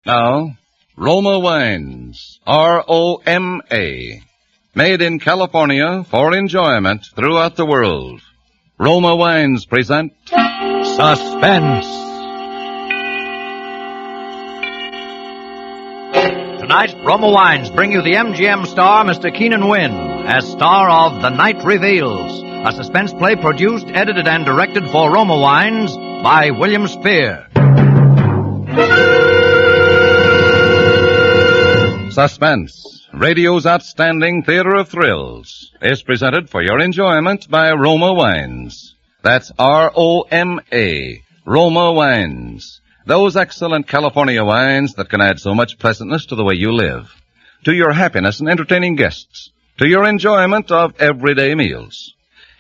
Now, Roma Wines, R-O-M-A, made in California for enjoyment throughout the world. Roma Wines present Suspense. Tonight, Roma Wines bring you the MGM star, Mr. Keenan Wynn, as star of The Night Reveals, a suspense play produced, edited, and directed for Roma Wines by William Spear. Suspense, radio's outstanding theater of thrills, is presented for your enjoyment by Roma Wines. That's R-O-M-A, Roma Wines. Those excellent California wines that can add so much pleasantness to the way you live, to your happiness in entertaining guests, to your enjoyment of everyday meals.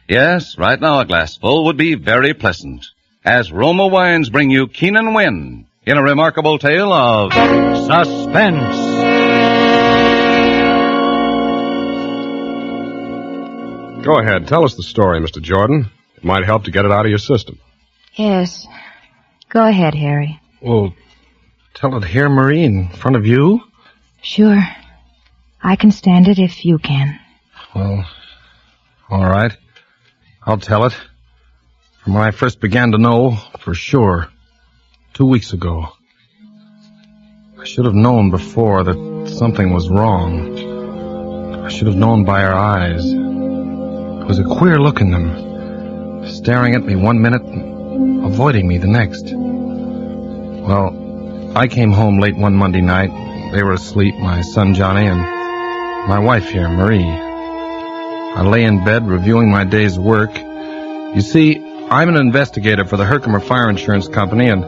Yes, right now a glassful would be very pleasant, as Roma Wines bring you Keenan Wynn in a remarkable tale of Suspense. Go ahead. Tell us the story, Mr. Jordan. It might help to get it out of your system. Yes. Go ahead, Harry. Well, tell it here, Marie, in front of you? Sure. I can stand it if you can. Well, all right. I'll tell it. From when I first began to know, for sure, 2 weeks ago. I should have known before that something was wrong. I should have known by her eyes. There was a queer look in them, staring at me one minute and avoiding me the next. Well, I came home late one Monday night. They were asleep, my son Johnny and my wife here, Marie. I lay in bed reviewing my day's work. You see, I'm an investigator for the Herkimer Fire Insurance Company, and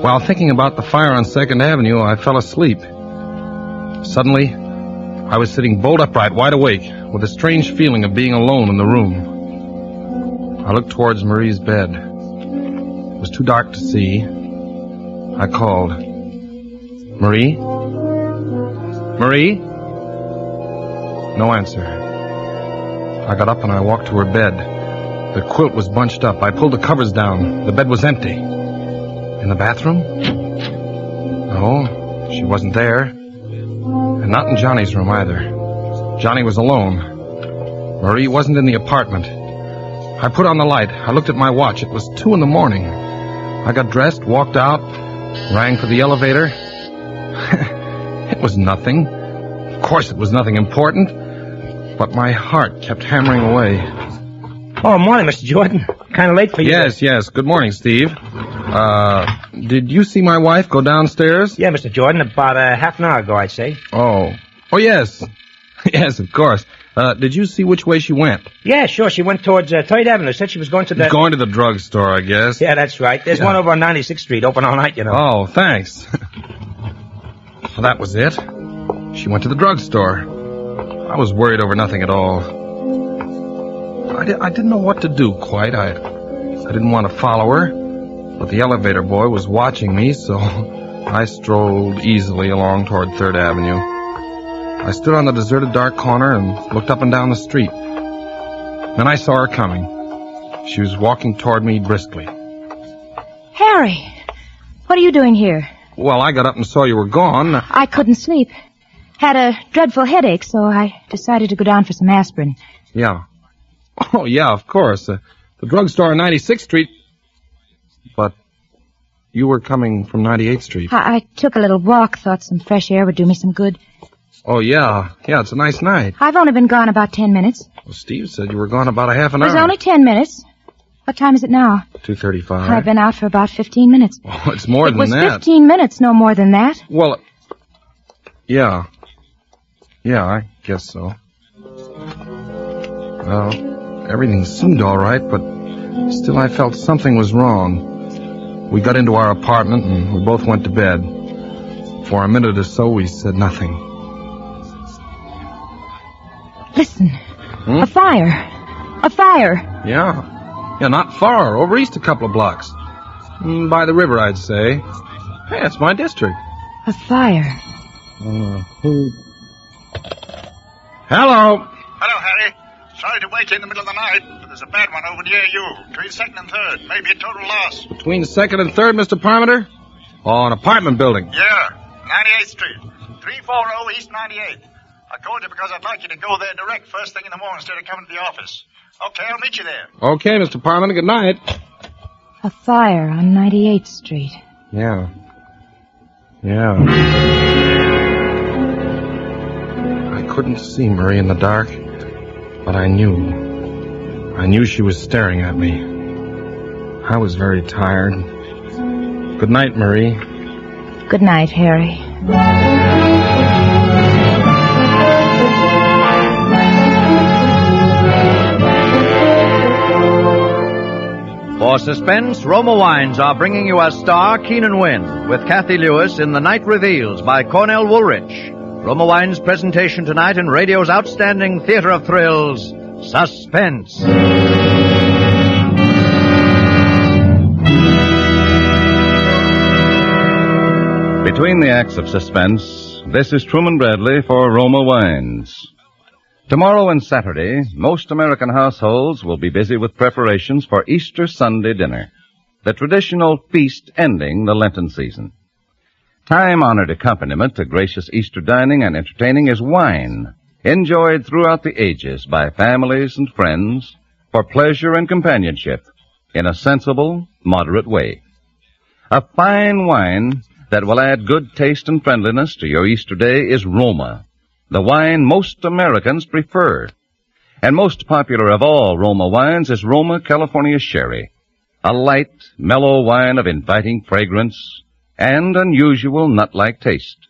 while thinking about the fire on 2nd Avenue, I fell asleep. Suddenly, I was sitting bolt upright, wide awake, with a strange feeling of being alone in the room. I looked towards Marie's bed. It was too dark to see. I called. Marie? Marie? No answer. I got up and I walked to her bed. The quilt was bunched up. I pulled the covers down. The bed was empty. In the bathroom? No, she wasn't there. And not in Johnny's room either. Johnny was alone. Marie wasn't in the apartment. I put on the light. I looked at my watch. It was 2 a.m. I got dressed, walked out, rang for the elevator. It was nothing. Of course it was nothing important. But my heart kept hammering away. Oh, morning, Mr. Jordan. Kind of late for you. Yes. Good morning, Steve. Did you see my wife go downstairs? Yeah, Mr. Jordan, about half an hour ago, I'd say. Oh, yes. Yes, of course. Did you see which way she went? Yeah, sure. She went towards 3rd Avenue. Said she was going to the... Going to the drugstore, I guess. Yeah, that's right. There's one over on 96th Street, open all night, you know. Oh, thanks. Well, that was it. She went to the drugstore. I was worried over nothing at all. I didn't know what to do, quite. I didn't want to follow her, but the elevator boy was watching me, so I strolled easily along toward 3rd Avenue. I stood on the deserted dark corner and looked up and down the street. Then I saw her coming. She was walking toward me briskly. Harry, what are you doing here? Well, I got up and saw you were gone. I couldn't sleep. Had a dreadful headache, so I decided to go down for some aspirin. Yeah. Oh, yeah, of course. The drugstore on 96th Street. But you were coming from 98th Street. I took a little walk, thought some fresh air would do me some good. Oh, yeah. Yeah, it's a nice night. I've only been gone about 10 minutes. Well, Steve said you were gone about a half an hour. It was only 10 minutes. What time is it now? 2:35. I've been out for about 15 minutes. Oh, it's more than that. It was 15 minutes, no more than that. Well, yeah. Yeah, I guess so. Well, everything seemed all right, but still I felt something was wrong. We got into our apartment and we both went to bed. For a minute or so, we said nothing. Listen. A fire. A fire. Yeah. Yeah, not far. Over east a couple of blocks. By the river, I'd say. Hey, it's my district. A fire. Hello. Hello, Harry. Sorry to wake you in the middle of the night, but there's a bad one over near you. Between 2nd and 3rd. Maybe a total loss. Between 2nd and 3rd, Mr. Parmenter? Oh, an apartment building. Yeah. 98th Street. 340 East 98th. I called you because I'd like you to go there direct first thing in the morning instead of coming to the office. Okay, I'll meet you there. Okay, Mr. Parman. Good night. A fire on 98th Street. Yeah. I couldn't see Marie in the dark, but I knew. I knew she was staring at me. I was very tired. Good night, Marie. Good night, Harry. For Suspense, Roma Wines are bringing you as star Keenan Wynn with Kathy Lewis in The Night Reveals by Cornell Woolrich. Roma Wines' presentation tonight in radio's outstanding theater of thrills, Suspense. Between the acts of suspense, this is Truman Bradley for Roma Wines. Tomorrow and Saturday, most American households will be busy with preparations for Easter Sunday dinner, the traditional feast ending the Lenten season. Time-honored accompaniment to gracious Easter dining and entertaining is wine, enjoyed throughout the ages by families and friends for pleasure and companionship in a sensible, moderate way. A fine wine that will add good taste and friendliness to your Easter day is Roma, the wine most Americans prefer. And most popular of all Roma wines is Roma California Sherry, a light, mellow wine of inviting fragrance and unusual nut-like taste.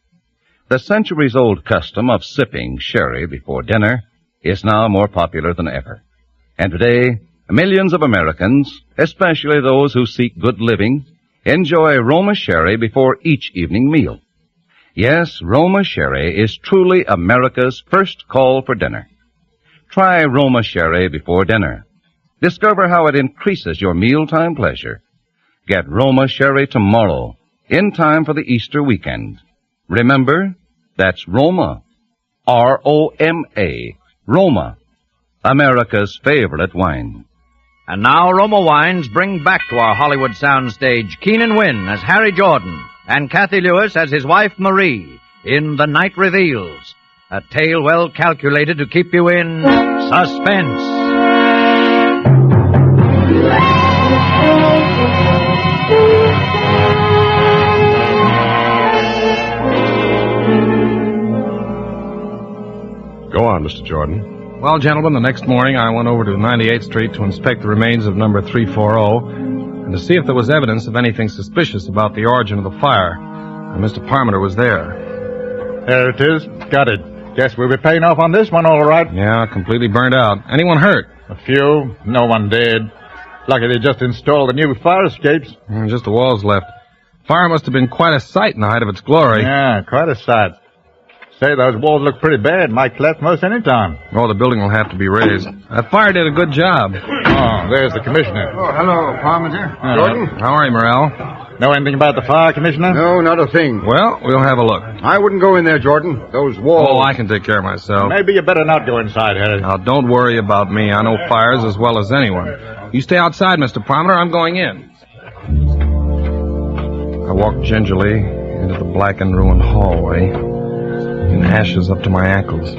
The centuries-old custom of sipping sherry before dinner is now more popular than ever. And today, millions of Americans, especially those who seek good living, enjoy Roma Sherry before each evening meal. Yes, Roma Sherry is truly America's first call for dinner. Try Roma Sherry before dinner. Discover how it increases your mealtime pleasure. Get Roma Sherry tomorrow, in time for the Easter weekend. Remember, that's Roma. R-O-M-A. Roma. America's favorite wine. And now Roma Wines bring back to our Hollywood soundstage Keenan Wynn as Harry Jordan and Kathy Lewis as his wife Marie in The Night Reveals, a tale well calculated to keep you in suspense. Go on, Mr. Jordan. Well, gentlemen, the next morning I went over to 98th Street to inspect the remains of number 340 and to see if there was evidence of anything suspicious about the origin of the fire. And Mr. Parmenter was there. There it is. Got it. Guess we'll be paying off on this one, all right. Yeah, completely burned out. Anyone hurt? A few. No one dead. Lucky they just installed the new fire escapes. Just the walls left. Fire must have been quite a sight in the height of its glory. Yeah, quite a sight. Say, those walls look pretty bad. Might collapse most any time. Oh, the building will have to be raised. That fire did a good job. Oh, there's the commissioner. Oh, hello, Parmenter. Jordan? How are you, Morrell? Know anything about the fire, Commissioner? No, not a thing. Well, we'll have a look. I wouldn't go in there, Jordan. Those walls... Oh, I can take care of myself. Maybe you better not go inside, Harry. Now, don't worry about me. I know fires as well as anyone. You stay outside, Mr. Parmenter. I'm going in. I walked gingerly into the black and ruined hallway, in ashes up to my ankles,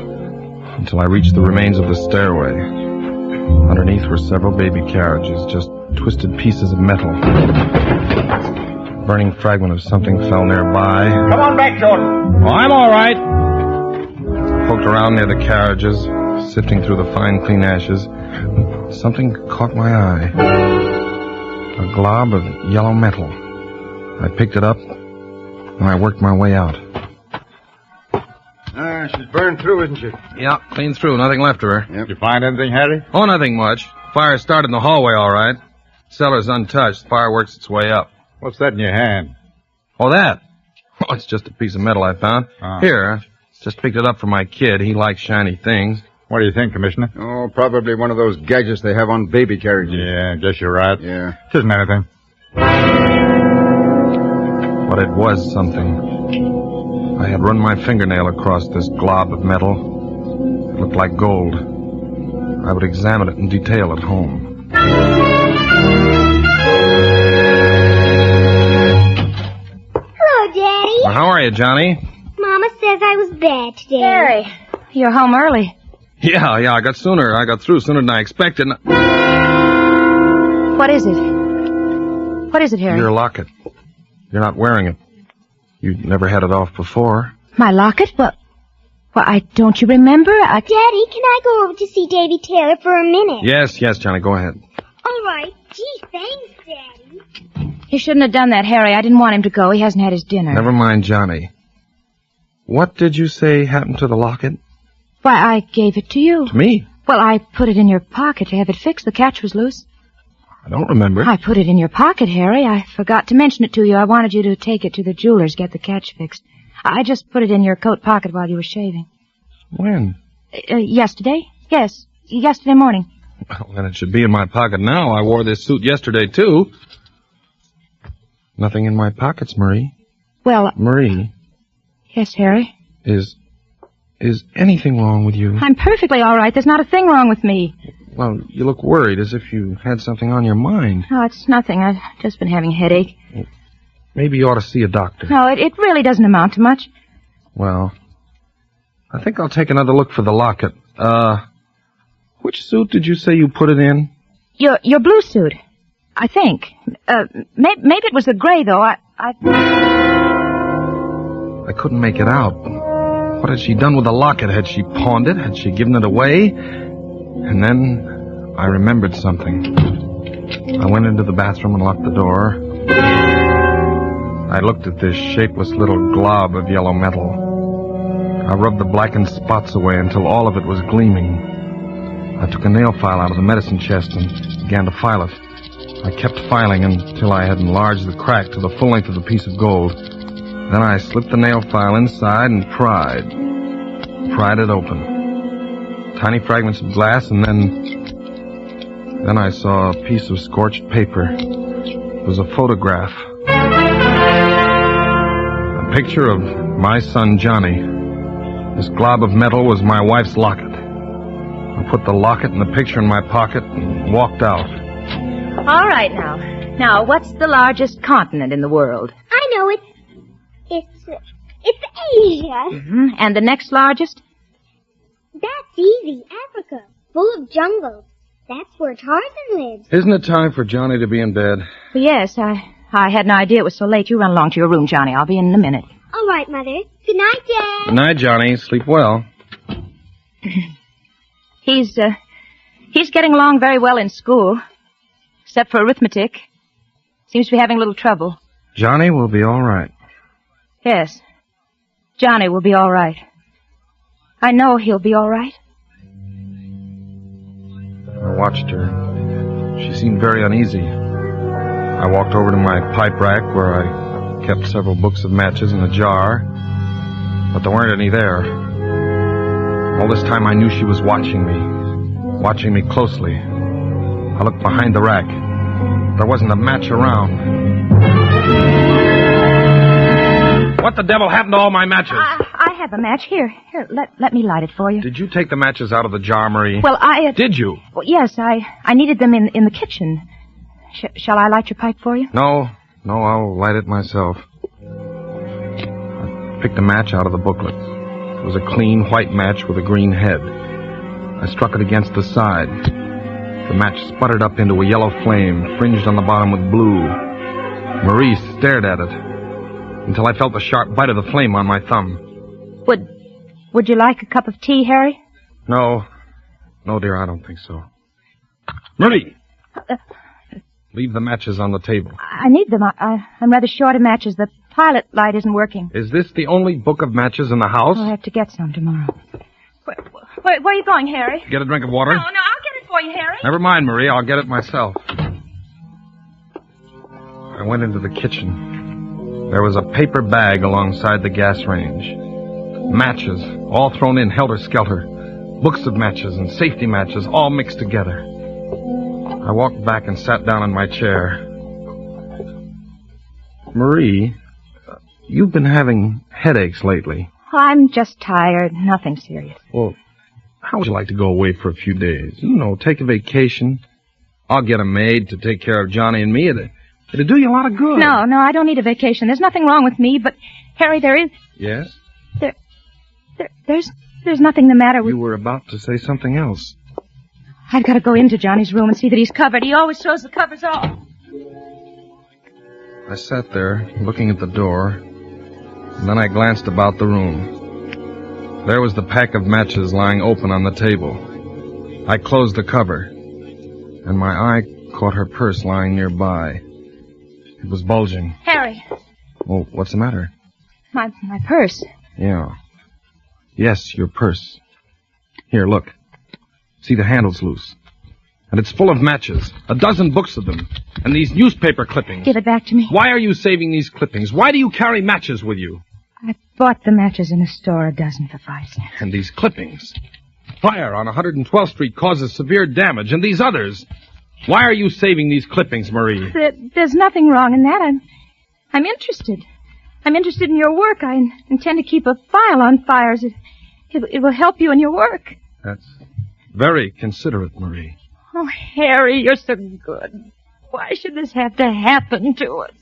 until I reached the remains of the stairway. Underneath were several baby carriages, just twisted pieces of metal. A burning fragment of something fell nearby. Come on back, Jordan. Oh, I'm all right. I poked around near the carriages, sifting through the fine, clean ashes. Something caught my eye. A glob of yellow metal. I picked it up, and I worked my way out. She's burned through, isn't she? Yeah, clean through. Nothing left of her. Yep. Did you find anything, Harry? Oh, nothing much. Fire started in the hallway, all right. Cellar's untouched. Fire works its way up. What's that in your hand? Oh, that? Oh, it's just a piece of metal I found. Oh. Here, just picked it up for my kid. He likes shiny things. What do you think, Commissioner? Oh, probably one of those gadgets they have on baby carriages. Yeah, guess you're right. Yeah. It isn't anything. But it was something. I had run my fingernail across this glob of metal. It looked like gold. I would examine it in detail at home. Hello, Daddy. Well, how are you, Johnny? Mama says I was bad today. Harry, you're home early. Yeah, I got through sooner than I expected. What is it? What is it, Harry? Your locket. You're not wearing it. You never had it off before. My locket? Well, don't you remember? Daddy, can I go over to see Davy Taylor for a minute? Yes, Johnny, go ahead. All right. Gee, thanks, Daddy. You shouldn't have done that, Harry. I didn't want him to go. He hasn't had his dinner. Never mind, Johnny. What did you say happened to the locket? Why, I gave it to you. To me? Well, I put it in your pocket to have it fixed. The catch was loose. I don't remember. I put it in your pocket, Harry. I forgot to mention it to you. I wanted you to take it to the jeweler's, get the catch fixed. I just put it in your coat pocket while you were shaving. When? Yesterday? Yes, yesterday morning. Well, then it should be in my pocket now. I wore this suit yesterday, too. Nothing in my pockets, Marie. Well... Marie. Yes, Harry? Is anything wrong with you? I'm perfectly all right. There's not a thing wrong with me. Well, you look worried, as if you had something on your mind. No, it's nothing. I've just been having a headache. Maybe you ought to see a doctor. No, it really doesn't amount to much. Well, I think I'll take another look for the locket. Which suit did you say you put it in? Your blue suit, I think. Maybe it was the gray, though. I couldn't make it out. What had she done with the locket? Had she pawned it? Had she given it away? And then I remembered something. I went into the bathroom and locked the door. I looked at this shapeless little glob of yellow metal. I rubbed the blackened spots away until all of it was gleaming. I took a nail file out of the medicine chest and began to file it. I kept filing until I had enlarged the crack to the full length of the piece of gold. Then I slipped the nail file inside and pried it open. Tiny fragments of glass, and then I saw a piece of scorched paper. It was a photograph. A picture of my son, Johnny. This glob of metal was my wife's locket. I put the locket and the picture in my pocket and walked out. All right, now. Now, what's the largest continent in the world? I know it. It's Asia. Mm-hmm. And the next largest? That's easy. Africa. Full of jungles. That's where Tarzan lives. Isn't it time for Johnny to be in bed? Yes, I had no idea it was so late. You run along to your room, Johnny. I'll be in a minute. All right, Mother. Good night, Dad. Good night, Johnny. Sleep well. He's getting along very well in school. Except for arithmetic. Seems to be having a little trouble. Johnny will be all right. Yes. Johnny will be all right. I know he'll be all right. I watched her. She seemed very uneasy. I walked over to my pipe rack where I kept several books of matches in a jar, but there weren't any there. All this time I knew she was watching me closely. I looked behind the rack. There wasn't a match around. What the devil happened to all my matches? I have a match. Here, let me light it for you. Did you take the matches out of the jar, Marie? Well, Did you? Well, yes, I needed them in the kitchen. Shall I light your pipe for you? No, I'll light it myself. I picked a match out of the booklet. It was a clean white match with a green head. I struck it against the side. The match sputtered up into a yellow flame, fringed on the bottom with blue. Marie stared at it until I felt the sharp bite of the flame on my thumb. Would you like a cup of tea, Harry? No, dear, I don't think so. Marie! Leave the matches on the table. I need them. I'm rather short of matches. The pilot light isn't working. Is this the only book of matches in the house? I'll have to get some tomorrow. Where are you going, Harry? Get a drink of water? No, I'll get it for you, Harry. Never mind, Marie. I'll get it myself. I went into the kitchen. There was a paper bag alongside the gas range. Matches, all thrown in helter-skelter. Books of matches and safety matches, all mixed together. I walked back and sat down in my chair. Marie, you've been having headaches lately. I'm just tired. Nothing serious. Well, how would you like to go away for a few days? You know, take a vacation. I'll get a maid to take care of Johnny and me. It'd do you a lot of good. No, I don't need a vacation. There's nothing wrong with me, but Harry, there is... Yes? There's nothing the matter with... You were about to say something else. I've got to go into Johnny's room and see that he's covered. He always throws the covers off. I sat there, looking at the door, and then I glanced about the room. There was the pack of matches lying open on the table. I closed the cover, and my eye caught her purse lying nearby. It was bulging. Harry. Well, what's the matter? My purse. Yeah. Yes, your purse. Here, look. See, the handle's loose. And it's full of matches. 12 books of them. And these newspaper clippings. Give it back to me. Why are you saving these clippings? Why do you carry matches with you? I bought the matches in a store, 12 for 5 cents. And these clippings. Fire on 112th Street causes severe damage. And these others. Why are you saving these clippings, Marie? There's nothing wrong in that. I'm interested. I'm interested in your work. I intend to keep a file on fires. It will help you in your work. That's very considerate, Marie. Oh, Harry, you're so good. Why should this have to happen to us?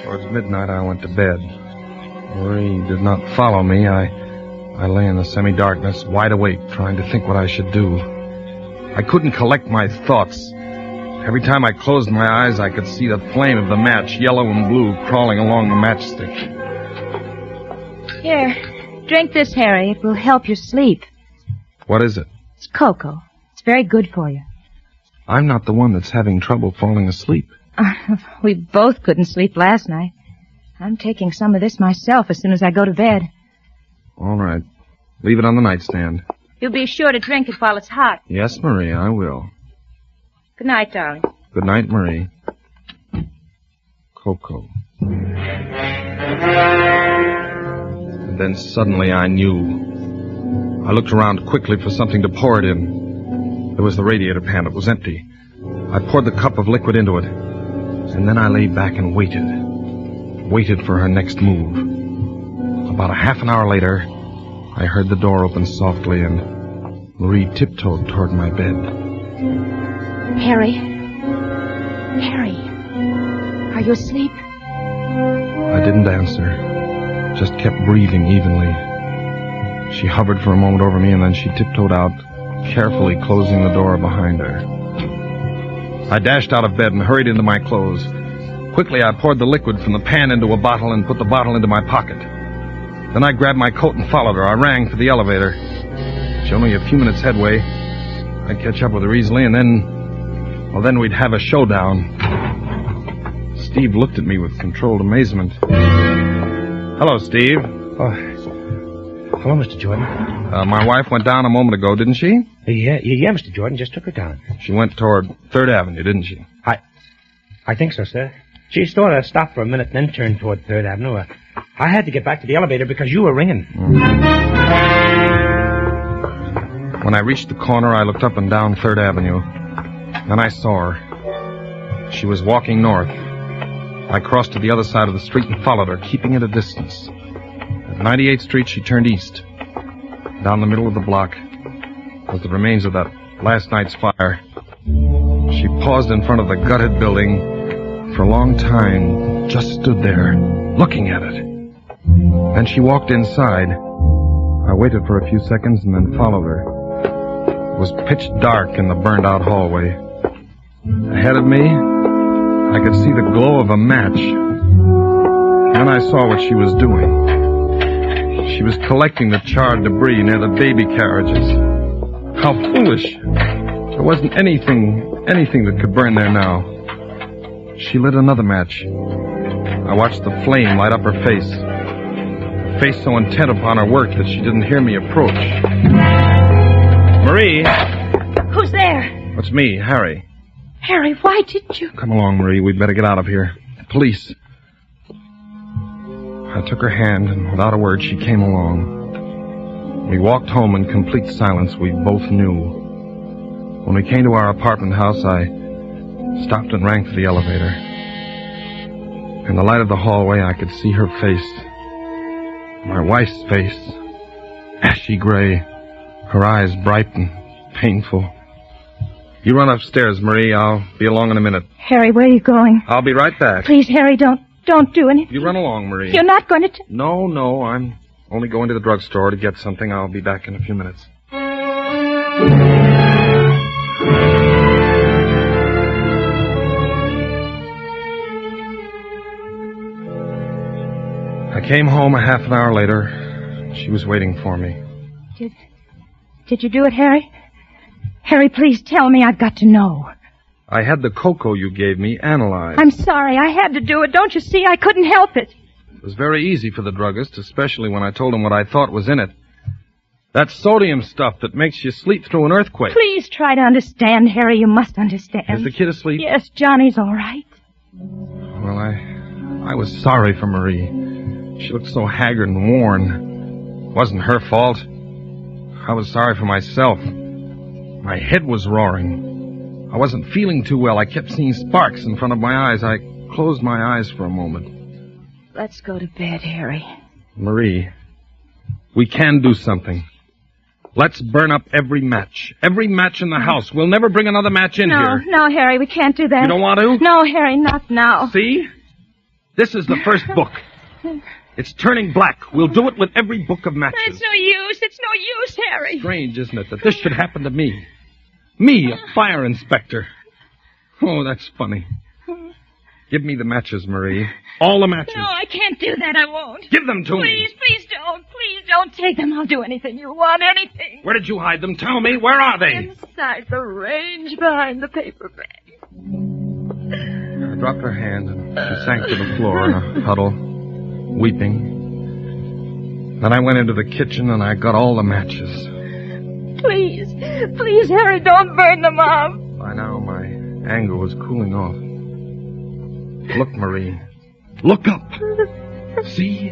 Towards midnight, I went to bed. Marie did not follow me. I lay in the semi-darkness, wide awake, trying to think what I should do. I couldn't collect my thoughts. Every time I closed my eyes, I could see the flame of the match, yellow and blue, crawling along the matchstick. Here, drink this, Harry. It will help you sleep. What is it? It's cocoa. It's very good for you. I'm not the one that's having trouble falling asleep. We both couldn't sleep last night. I'm taking some of this myself as soon as I go to bed. All right. Leave it on the nightstand. You'll be sure to drink it while it's hot. Yes, Marie, I will. Good night, darling. Good night, Marie. Cocoa. And then suddenly I knew. I looked around quickly for something to pour it in. There was the radiator pan. It was empty. I poured the cup of liquid into it. And then I lay back and waited. Waited for her next move. About a half an hour later, I heard the door open softly and Marie tiptoed toward my bed. Harry? Harry? Are you asleep? I didn't answer. Just kept breathing evenly. She hovered for a moment over me and then she tiptoed out, carefully closing the door behind her. I dashed out of bed and hurried into my clothes. Quickly, I poured the liquid from the pan into a bottle and put the bottle into my pocket. Then I grabbed my coat and followed her. I rang for the elevator. She only a few minutes headway. I'd catch up with her easily, and then we'd have a showdown. Steve looked at me with controlled amazement. Hello, Steve. Oh, hello, Mr. Jordan. My wife went down a moment ago, didn't she? Yeah, Mr. Jordan. Just took her down. She went toward 3rd Avenue, didn't she? I think so, sir. She sort of stopped for a minute, then turned toward 3rd Avenue. I had to get back to the elevator because you were ringing. When I reached the corner, I looked up and down 3rd Avenue. Then I saw her. She was walking north. I crossed to the other side of the street and followed her, keeping at a distance. At 98th Street, she turned east. Down the middle of the block was the remains of that last night's fire. She paused in front of the gutted building. For a long time, just stood there, looking at it. Then she walked inside. I waited for a few seconds and then followed her. It was pitch dark in the burned-out hallway. Ahead of me, I could see the glow of a match. Then I saw what she was doing. She was collecting the charred debris near the baby carriages. How foolish. There wasn't anything that could burn there now. She lit another match. I watched the flame light up her face. Her face so intent upon her work that she didn't hear me approach. Marie! Who's there? It's me, Harry. Harry, why did you... Come along, Marie. We'd better get out of here. Police. I took her hand, and without a word, she came along. We walked home in complete silence. We both knew. When we came to our apartment house, I stopped and rang for the elevator. In the light of the hallway, I could see her face. My wife's face. Ashy gray. Her eyes bright and painful. You run upstairs, Marie. I'll be along in a minute. Harry, where are you going? I'll be right back. Please, Harry, don't do anything. You run along, Marie. You're not going to... No, I'm only going to the drugstore to get something. I'll be back in a few minutes. I came home a half an hour later. She was waiting for me. Did you do it, Harry? Harry, please tell me. I've got to know. I had the cocoa you gave me analyzed. I'm sorry. I had to do it. Don't you see? I couldn't help it. It was very easy for the druggist, especially when I told him what I thought was in it. That sodium stuff that makes you sleep through an earthquake. Please try to understand, Harry. You must understand. Is the kid asleep? Yes, Johnny's all right. Well, I was sorry for Marie. She looked so haggard and worn. It wasn't her fault. I was sorry for myself. My head was roaring. I wasn't feeling too well. I kept seeing sparks in front of my eyes. I closed my eyes for a moment. Let's go to bed, Harry. Marie, we can do something. Let's burn up every match. Every match in the house. We'll never bring another match in here. No, Harry, we can't do that. You don't want to? No, Harry, not now. See? This is the first book. It's turning black. We'll do it with every book of matches. It's no use. It's no use, Harry. Strange, isn't it, that this should happen to me? Me, a fire inspector. Oh, that's funny. Give me the matches, Marie. All the matches. No, I can't do that. I won't. Give them to me. Please don't. Please don't take them. I'll do anything you want, anything. Where did you hide them? Tell me. Where are they? Inside the range behind the paper bag. I dropped her hand and she sank to the floor in a huddle, weeping. Then I went into the kitchen and I got all the matches. Please, Harry, don't burn them off. By now, my anger was cooling off. Look, Marie. Look up. See?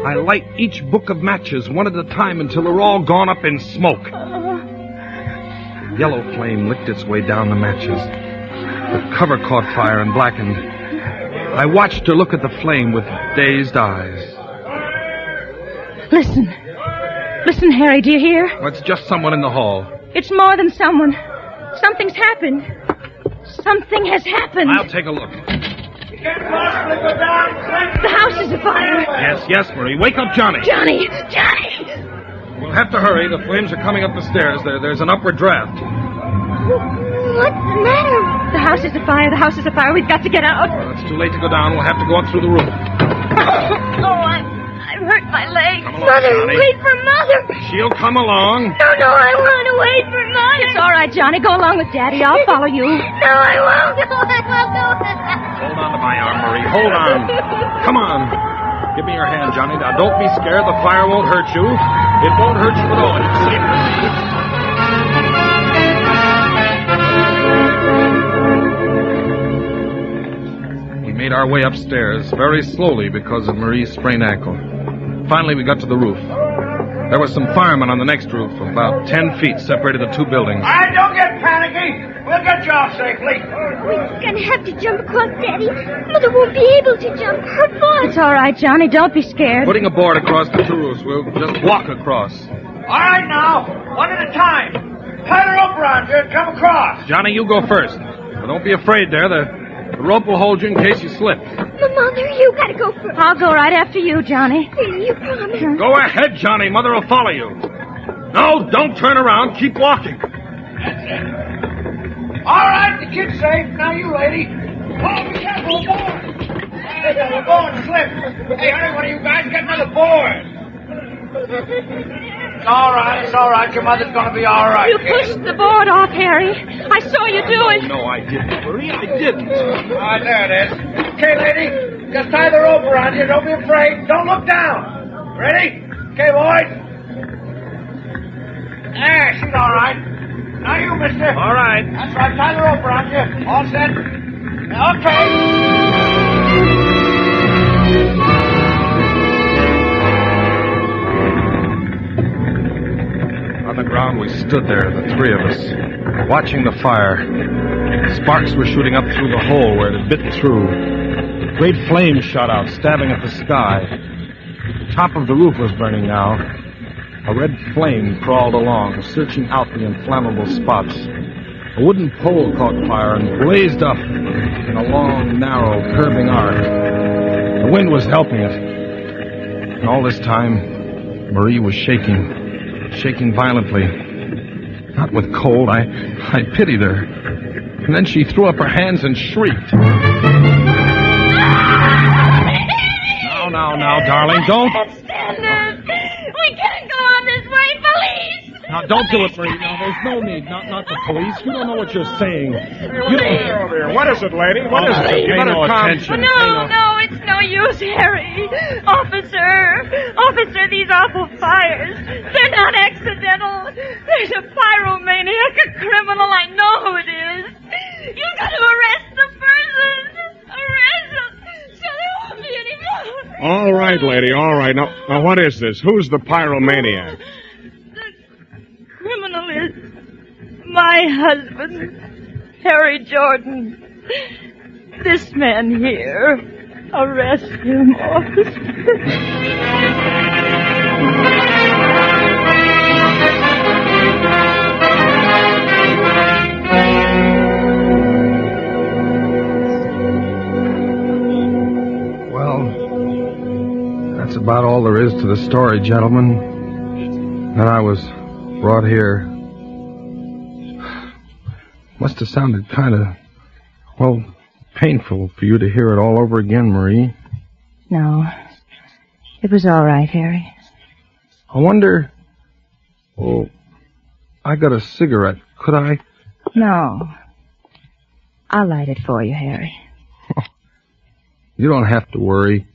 I light each book of matches one at a time until they're all gone up in smoke. Yellow flame licked its way down the matches. The cover caught fire and blackened. I watched her look at the flame with dazed eyes. Listen, Harry, do you hear? Well, it's just someone in the hall. It's more than someone. Something's happened. Something has happened. I'll take a look. The house is afire. Yes, Marie. Wake up Johnny. Johnny! We'll have to hurry. The flames are coming up the stairs. There's an upward draft. What's the matter? The house is afire. We've got to get out. Well, it's too late to go down. We'll have to go up through the roof. I've hurt my leg. Come along, Mother, Johnny. wait for Mother. She'll come along. No, I want to wait for Mother. It's all right, Johnny. Go along with Daddy. I'll follow you. No, I won't. Hold on to my arm, Marie. Hold on. Come on. Give me your hand, Johnny. Now, don't be scared. The fire won't hurt you. It won't hurt you at all. It's safe for me. We made our way upstairs very slowly because of Marie's sprained ankle. Finally, we got to the roof. There were some firemen on the next roof. About 10 feet separated the two buildings. All right, don't get panicky. We'll get you off safely. We're going to have to jump across, Daddy. Mother won't be able to jump. Her foot. It's all right, Johnny. Don't be scared. Putting a board across the two roofs. We'll just walk across. All right, now, one at a time. Tie the rope around you and come across. Johnny, you go first. But don't be afraid there. The rope will hold you in case you slip. Mother, you got to go first. I'll go right after you, Johnny. You promise. Go ahead, Johnny. Mother will follow you. No, don't turn around. Keep walking. All right, the kid's safe. Now you, lady. Oh, be careful, board. Hey, the board slipped. Hey, honey, one of you guys get another board. It's all right. Your mother's going to be all right. You pushed the board off, Harry. I saw you do it. No, I didn't, Marie. I didn't. Ah, there it is. Okay, lady, just tie the rope around you. Don't be afraid. Don't look down. Ready? Okay, boys. There, she's all right. Now you, mister. All right. That's right. Tie the rope around you. All set. Okay. On the ground, we stood there, the three of us, watching the fire. Sparks were shooting up through the hole where it had bit through. Great flames shot out, stabbing at the sky. The top of the roof was burning now. A red flame crawled along, searching out the inflammable spots. A wooden pole caught fire and blazed up in a long, narrow, curving arc. The wind was helping it. And all this time, Marie was shaking violently. Not with cold. I pitied her. And then she threw up her hands and shrieked. Now, darling, don't. Stand up. We can't go on this way, police. Now, don't do it, Marie. No, there's no need. Not the police. You don't know what you're saying. What is it, lady? What is it? Pay no attention. No, it's no use, Harry. Officer, these awful fires. They're not accidental. There's a pyromaniac, a criminal. I know who it is. You've got to arrest the person. Arrest them. So there won't be any more. All right, lady, all right. Now, what is this? Who's the pyromaniac? The criminal is my husband, Harry Jordan. This man here. Arrest him, officer. That's about all there is to the story, gentlemen. That I was brought here. Must have sounded kind of, painful for you to hear it all over again, Marie. No. It was all right, Harry. I wonder... I got a cigarette. Could I? No. I'll light it for you, Harry. You don't have to worry.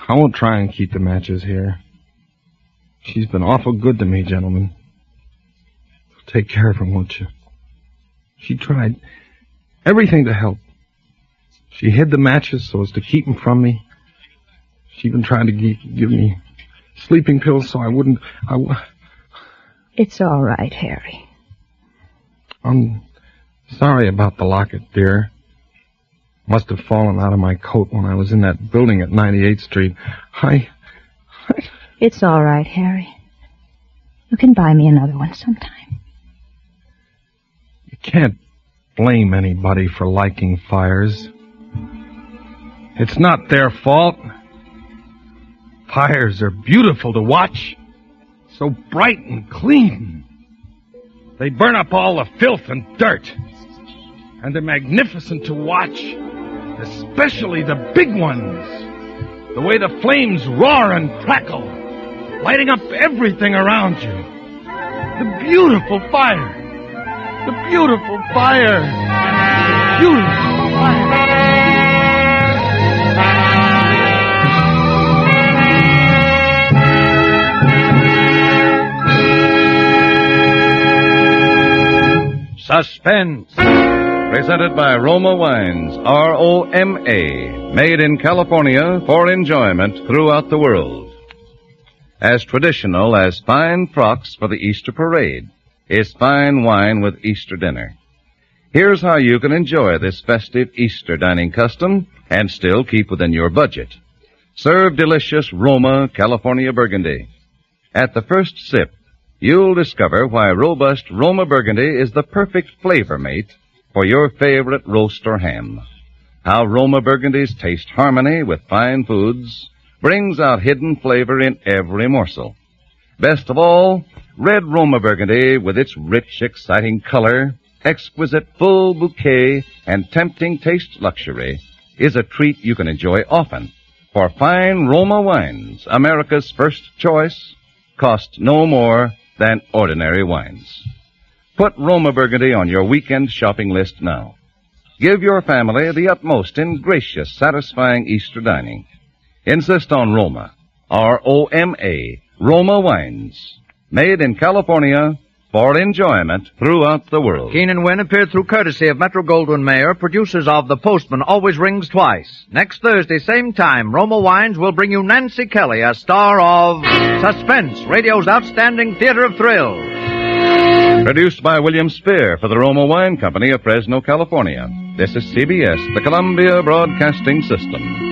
I won't try and keep the matches here. She's been awful good to me, gentlemen. Take care of her, won't you? She tried everything to help. She hid the matches so as to keep them from me. She even tried to give me sleeping pills so I wouldn't... It's all right, Harry. I'm sorry about the locket, dear. Must have fallen out of my coat when I was in that building at 98th Street. It's all right, Harry. You can buy me another one sometime. You can't blame anybody for liking fires. It's not their fault. Fires are beautiful to watch. So bright and clean. They burn up all the filth and dirt. And they're magnificent to watch. Especially the big ones. The way the flames roar and crackle, lighting up everything around you. The beautiful fire. The beautiful fire. Beautiful fire. Suspense. Presented by Roma Wines, R-O-M-A, made in California for enjoyment throughout the world. As traditional as fine frocks for the Easter parade is fine wine with Easter dinner. Here's how you can enjoy this festive Easter dining custom and still keep within your budget. Serve delicious Roma California Burgundy. At the first sip, you'll discover why robust Roma Burgundy is the perfect flavor mate for your favorite roast or ham. How Roma Burgundy's taste harmony with fine foods brings out hidden flavor in every morsel. Best of all, red Roma Burgundy with its rich, exciting color, exquisite full bouquet, and tempting taste luxury is a treat you can enjoy often. For fine Roma wines, America's first choice, cost no more than ordinary wines. Put Roma Burgundy on your weekend shopping list now. Give your family the utmost in gracious, satisfying Easter dining. Insist on Roma, R-O-M-A, Roma Wines, made in California for enjoyment throughout the world. Keenan Wynn appeared through courtesy of Metro-Goldwyn-Mayer, producers of The Postman Always Rings Twice. Next Thursday, same time, Roma Wines will bring you Nancy Kelly, a star of Suspense, radio's outstanding theater of thrills. Produced by William Spear for the Roma Wine Company of Fresno, California. This is CBS, the Columbia Broadcasting System.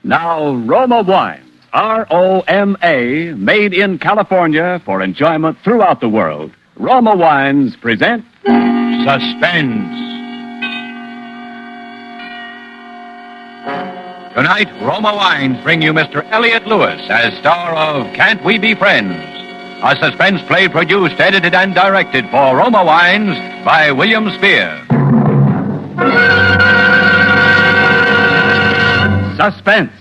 Now, Roma Wines, R-O-M-A, made in California for enjoyment throughout the world. Roma Wines present Suspense. Tonight, Roma Wines bring you Mr. Elliot Lewis as star of Can't We Be Friends? A suspense play produced, edited, and directed for Roma Wines by William Spear. Suspense.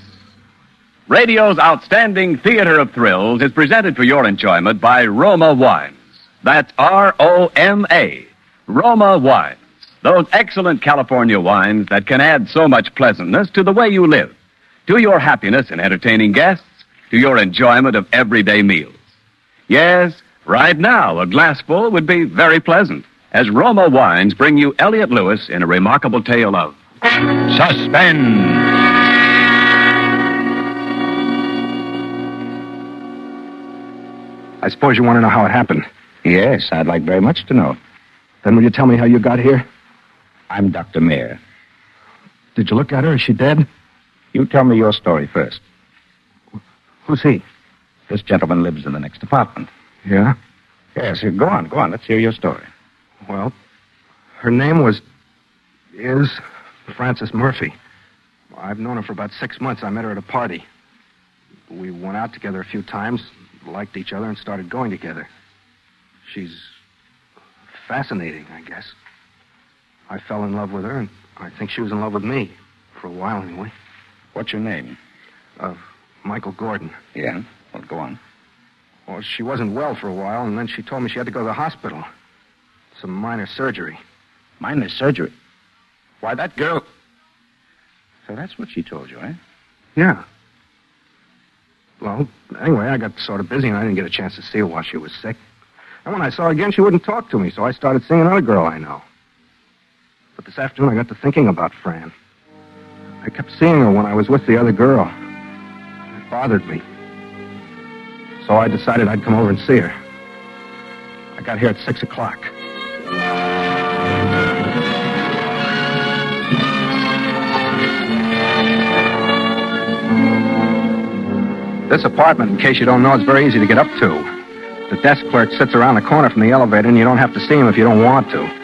Radio's outstanding theater of thrills is presented for your enjoyment by Roma Wines. That's R-O-M-A. Roma Wines. Those excellent California wines that can add so much pleasantness to the way you live, to your happiness in entertaining guests, to your enjoyment of everyday meals. Yes, right now, a glassful would be very pleasant, as Roma Wines bring you Elliot Lewis in a remarkable tale of suspense. I suppose you want to know how it happened. Yes, I'd like very much to know. Then will you tell me how you got here? I'm Dr. Mayer. Did you look at her? Is she dead? You tell me your story first. Who's he? This gentleman lives in the next apartment. Yeah? Yes, go on. Let's hear your story. Well, her name is Frances Murphy. I've known her for about 6 months. I met her at a party. We went out together a few times, liked each other, and started going together. She's fascinating, I guess. I fell in love with her, and I think she was in love with me. For a while, anyway. What's your name? Michael Gordon. Yeah? Well, go on. Well, she wasn't well for a while, and then she told me she had to go to the hospital. Some minor surgery. Minor surgery? Why, that girl... So that's what she told you, eh? Yeah. Well, anyway, I got sort of busy, and I didn't get a chance to see her while she was sick. And when I saw her again, she wouldn't talk to me, so I started seeing another girl I know. But this afternoon, I got to thinking about Fran. I kept seeing her when I was with the other girl. It bothered me. So I decided I'd come over and see her. I got here at 6 o'clock. This apartment, in case you don't know, is very easy to get up to. The desk clerk sits around the corner from the elevator, and you don't have to see him if you don't want to.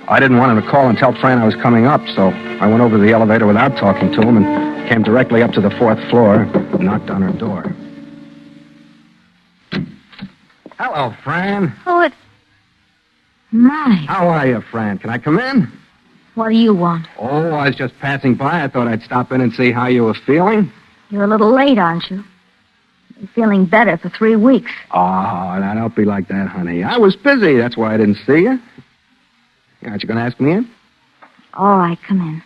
I didn't want him to call and tell Fran I was coming up, so I went over to the elevator without talking to him and came directly up to the 4th floor and knocked on her door. Hello, Fran. Oh, it's... My. How are you, Fran? Can I come in? What do you want? Oh, I was just passing by. I thought I'd stop in and see how you were feeling. You're a little late, aren't you? Been feeling better for 3 weeks. Oh, now don't be like that, honey. I was busy. That's why I didn't see you. Aren't you going to ask me in? All right, come in.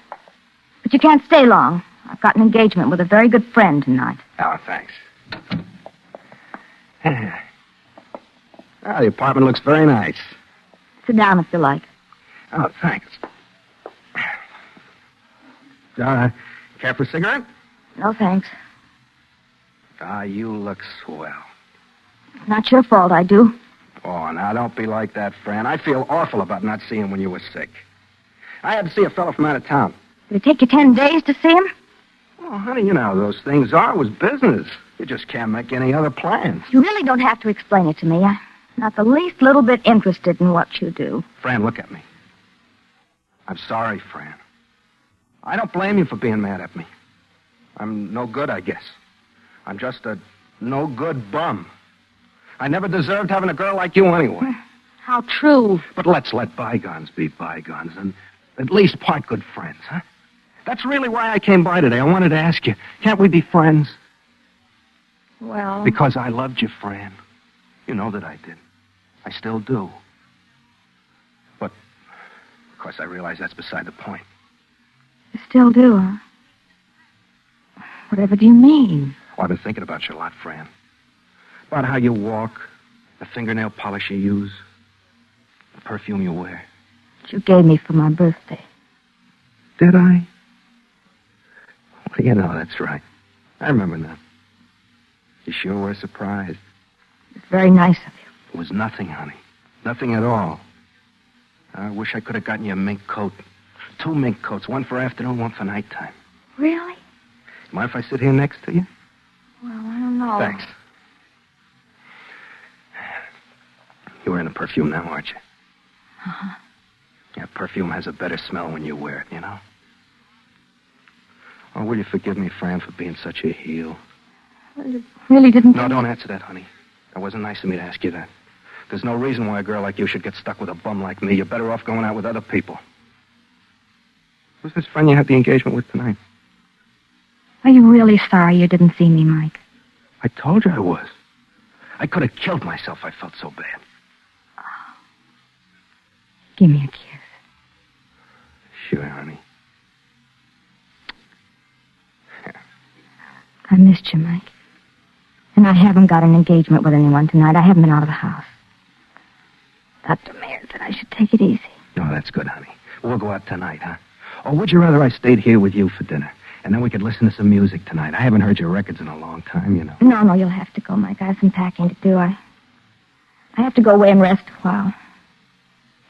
But you can't stay long. I've got an engagement with a very good friend tonight. Oh, thanks. The apartment looks very nice. Sit down if you like. Oh, thanks. Care for a cigarette? No, thanks. You look swell. It's not your fault I do. Oh, now don't be like that, Fran. I feel awful about not seeing when you were sick. I had to see a fellow from out of town. Did it take you 10 days to see him? Oh, honey, you know how those things are. It was business. You just can't make any other plans. You really don't have to explain it to me. I'm not the least little bit interested in what you do. Fran, look at me. I'm sorry, Fran. I don't blame you for being mad at me. I'm no good, I guess. I'm just a no-good bum. I never deserved having a girl like you anyway. How true. But let's let bygones be bygones and at least part good friends, huh? That's really why I came by today. I wanted to ask you, can't we be friends? Well... Because I loved you, Fran. You know that I did. I still do. But, of course, I realize that's beside the point. You still do, huh? Whatever do you mean? Oh, I've been thinking about you a lot, Fran. About how you walk, the fingernail polish you use, the perfume you wear. That you gave me for my birthday. Did I? Well, you know, that's right. I remember now. You sure were surprised. It's very nice of you. It was nothing, honey. Nothing at all. I wish I could have gotten you a mink coat. 2 mink coats, one for afternoon, one for nighttime. Really? Mind if I sit here next to you? Well, I don't know. Thanks. You're wearing a perfume now, aren't you? Uh-huh. Yeah, perfume has a better smell when you wear it, you know? Oh, will you forgive me, Fran, for being such a heel? Well, you really didn't... No, don't answer that, honey. That wasn't nice of me to ask you that. There's no reason why a girl like you should get stuck with a bum like me. You're better off going out with other people. Who's this friend you had the engagement with tonight? Are you really sorry you didn't see me, Mike? I told you I was. I could have killed myself. I felt so bad. Oh. Give me a kiss. Sure, honey. I missed you, Mike. And I haven't got an engagement with anyone tonight. I haven't been out of the house. Dr. Mayer said I should take it easy. No, that's good, honey. We'll go out tonight, huh? Or would you rather I stayed here with you for dinner? And then we could listen to some music tonight. I haven't heard your records in a long time, you know. No, you'll have to go, Mike. I have some packing to do. I have to go away and rest a while.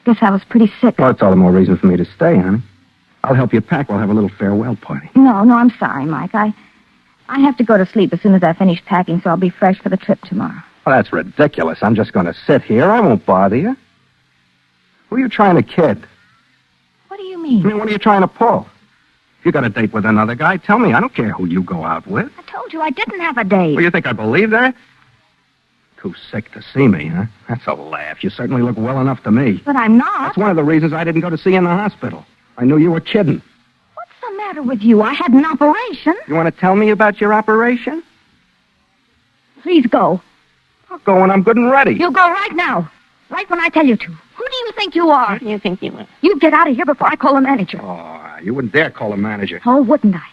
Guess I was pretty sick. Well, that's all the more reason for me to stay, honey. I'll help you pack. We'll have a little farewell party. No, I'm sorry, Mike. I have to go to sleep as soon as I finish packing, so I'll be fresh for the trip tomorrow. Well, that's ridiculous. I'm just going to sit here. I won't bother you. Who are you trying to kid? What do you mean? I mean, what are you trying to pull? If you got a date with another guy, tell me. I don't care who you go out with. I told you I didn't have a date. Well, you think I believe that? Too sick to see me, huh? That's a laugh. You certainly look well enough to me. But I'm not. That's one of the reasons I didn't go to see you in the hospital. I knew you were kidding. What's the matter with you? I had an operation. You want to tell me about your operation? Please go. I'll go when I'm good and ready. You go right now. Right when I tell you to. Who do you think you are? Who do you think you are? You get out of here before I call the manager. Oh, you wouldn't dare call a manager. Oh, wouldn't I?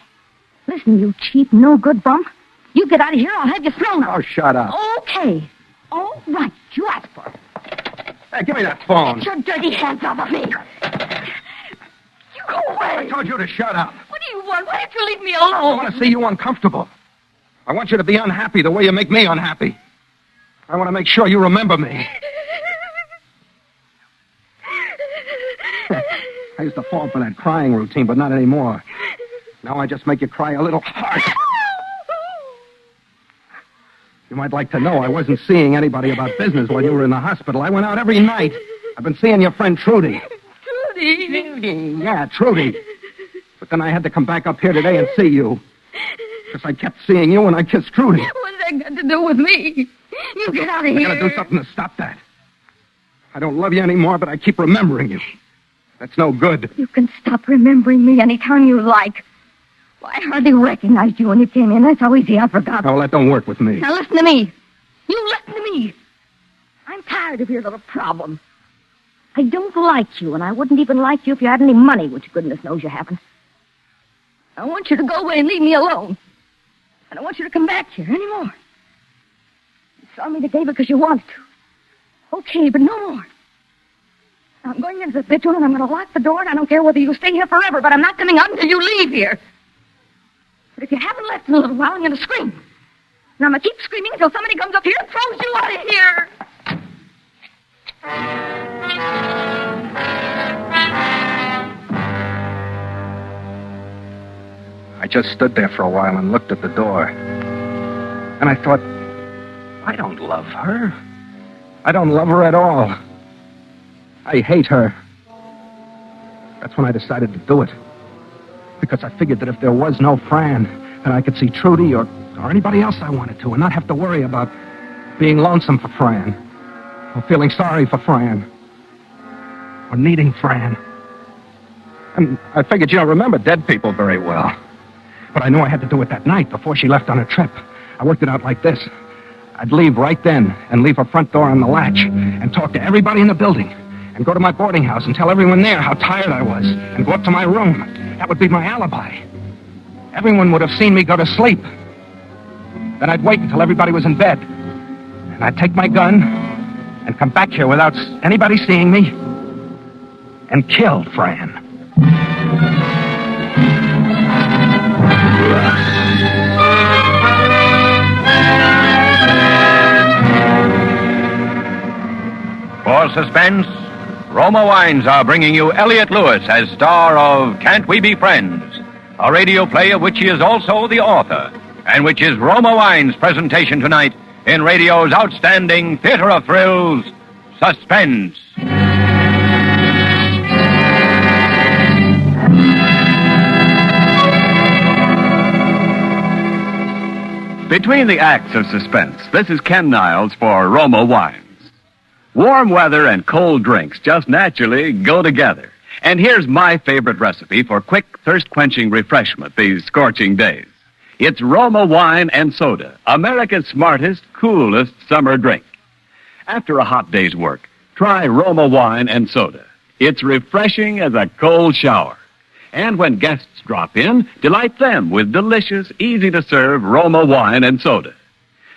Listen, you cheap, no-good bum. You get out of here, I'll have you thrown out. Oh, shut up. Okay. All right. You asked for it. Hey, give me that phone. Get your dirty hands off of me. You go away. I told you to shut up. What do you want? Why don't you leave me alone? I want to see you uncomfortable. I want you to be unhappy the way you make me unhappy. I want to make sure you remember me. I used to fall for that crying routine, but not anymore. Now I just make you cry a little hard. You might like to know I wasn't seeing anybody about business while you were in the hospital. I went out every night. I've been seeing your friend Trudy. Trudy? Yeah, Trudy. But then I had to come back up here today and see you. Because I kept seeing you and I kissed Trudy. What's that got to do with me? You get out of here. I gotta do something to stop that. I don't love you anymore, but I keep remembering you. That's no good. You can stop remembering me anytime you like. Well, I hardly recognized you when you came in. That's how easy I forgot. Oh, well, that don't work with me. Now listen to me. You listen to me. I'm tired of your little problem. I don't like you, and I wouldn't even like you if you had any money, which goodness knows you haven't. I want you to go away and leave me alone. I don't want you to come back here anymore. You saw me today because you wanted to. Okay, but no more. I'm going into the bedroom and I'm going to lock the door, and I don't care whether you stay here forever, but I'm not coming out until you leave here. But if you haven't left in a little while, I'm going to scream. And I'm going to keep screaming until somebody comes up here and throws you out of here. I just stood there for a while and looked at the door. And I thought, I don't love her. I don't love her at all. I hate her. That's when I decided to do it. Because I figured that if there was no Fran, then I could see Trudy or anybody else I wanted to and not have to worry about being lonesome for Fran or feeling sorry for Fran or needing Fran. And I figured you don't remember dead people very well. But I knew I had to do it that night before she left on her trip. I worked it out like this. I'd leave right then and leave her front door on the latch and talk to everybody in the building and go to my boarding house and tell everyone there how tired I was and go up to my room. That would be my alibi. Everyone would have seen me go to sleep. Then I'd wait until everybody was in bed. And I'd take my gun and come back here without anybody seeing me and kill Fran. For Suspense, Roma Wines are bringing you Elliot Lewis as star of Can't We Be Friends? a radio play of which he is also the author, and which is Roma Wine's presentation tonight in radio's outstanding theater of thrills, Suspense. Between the acts of suspense, this is Ken Niles for Roma Wines. Warm weather and cold drinks just naturally go together. And here's my favorite recipe for quick, thirst-quenching refreshment these scorching days. It's Roma Wine and Soda, America's smartest, coolest summer drink. After a hot day's work, try Roma Wine and Soda. It's refreshing as a cold shower. And when guests drop in, delight them with delicious, easy-to-serve Roma Wine and Soda.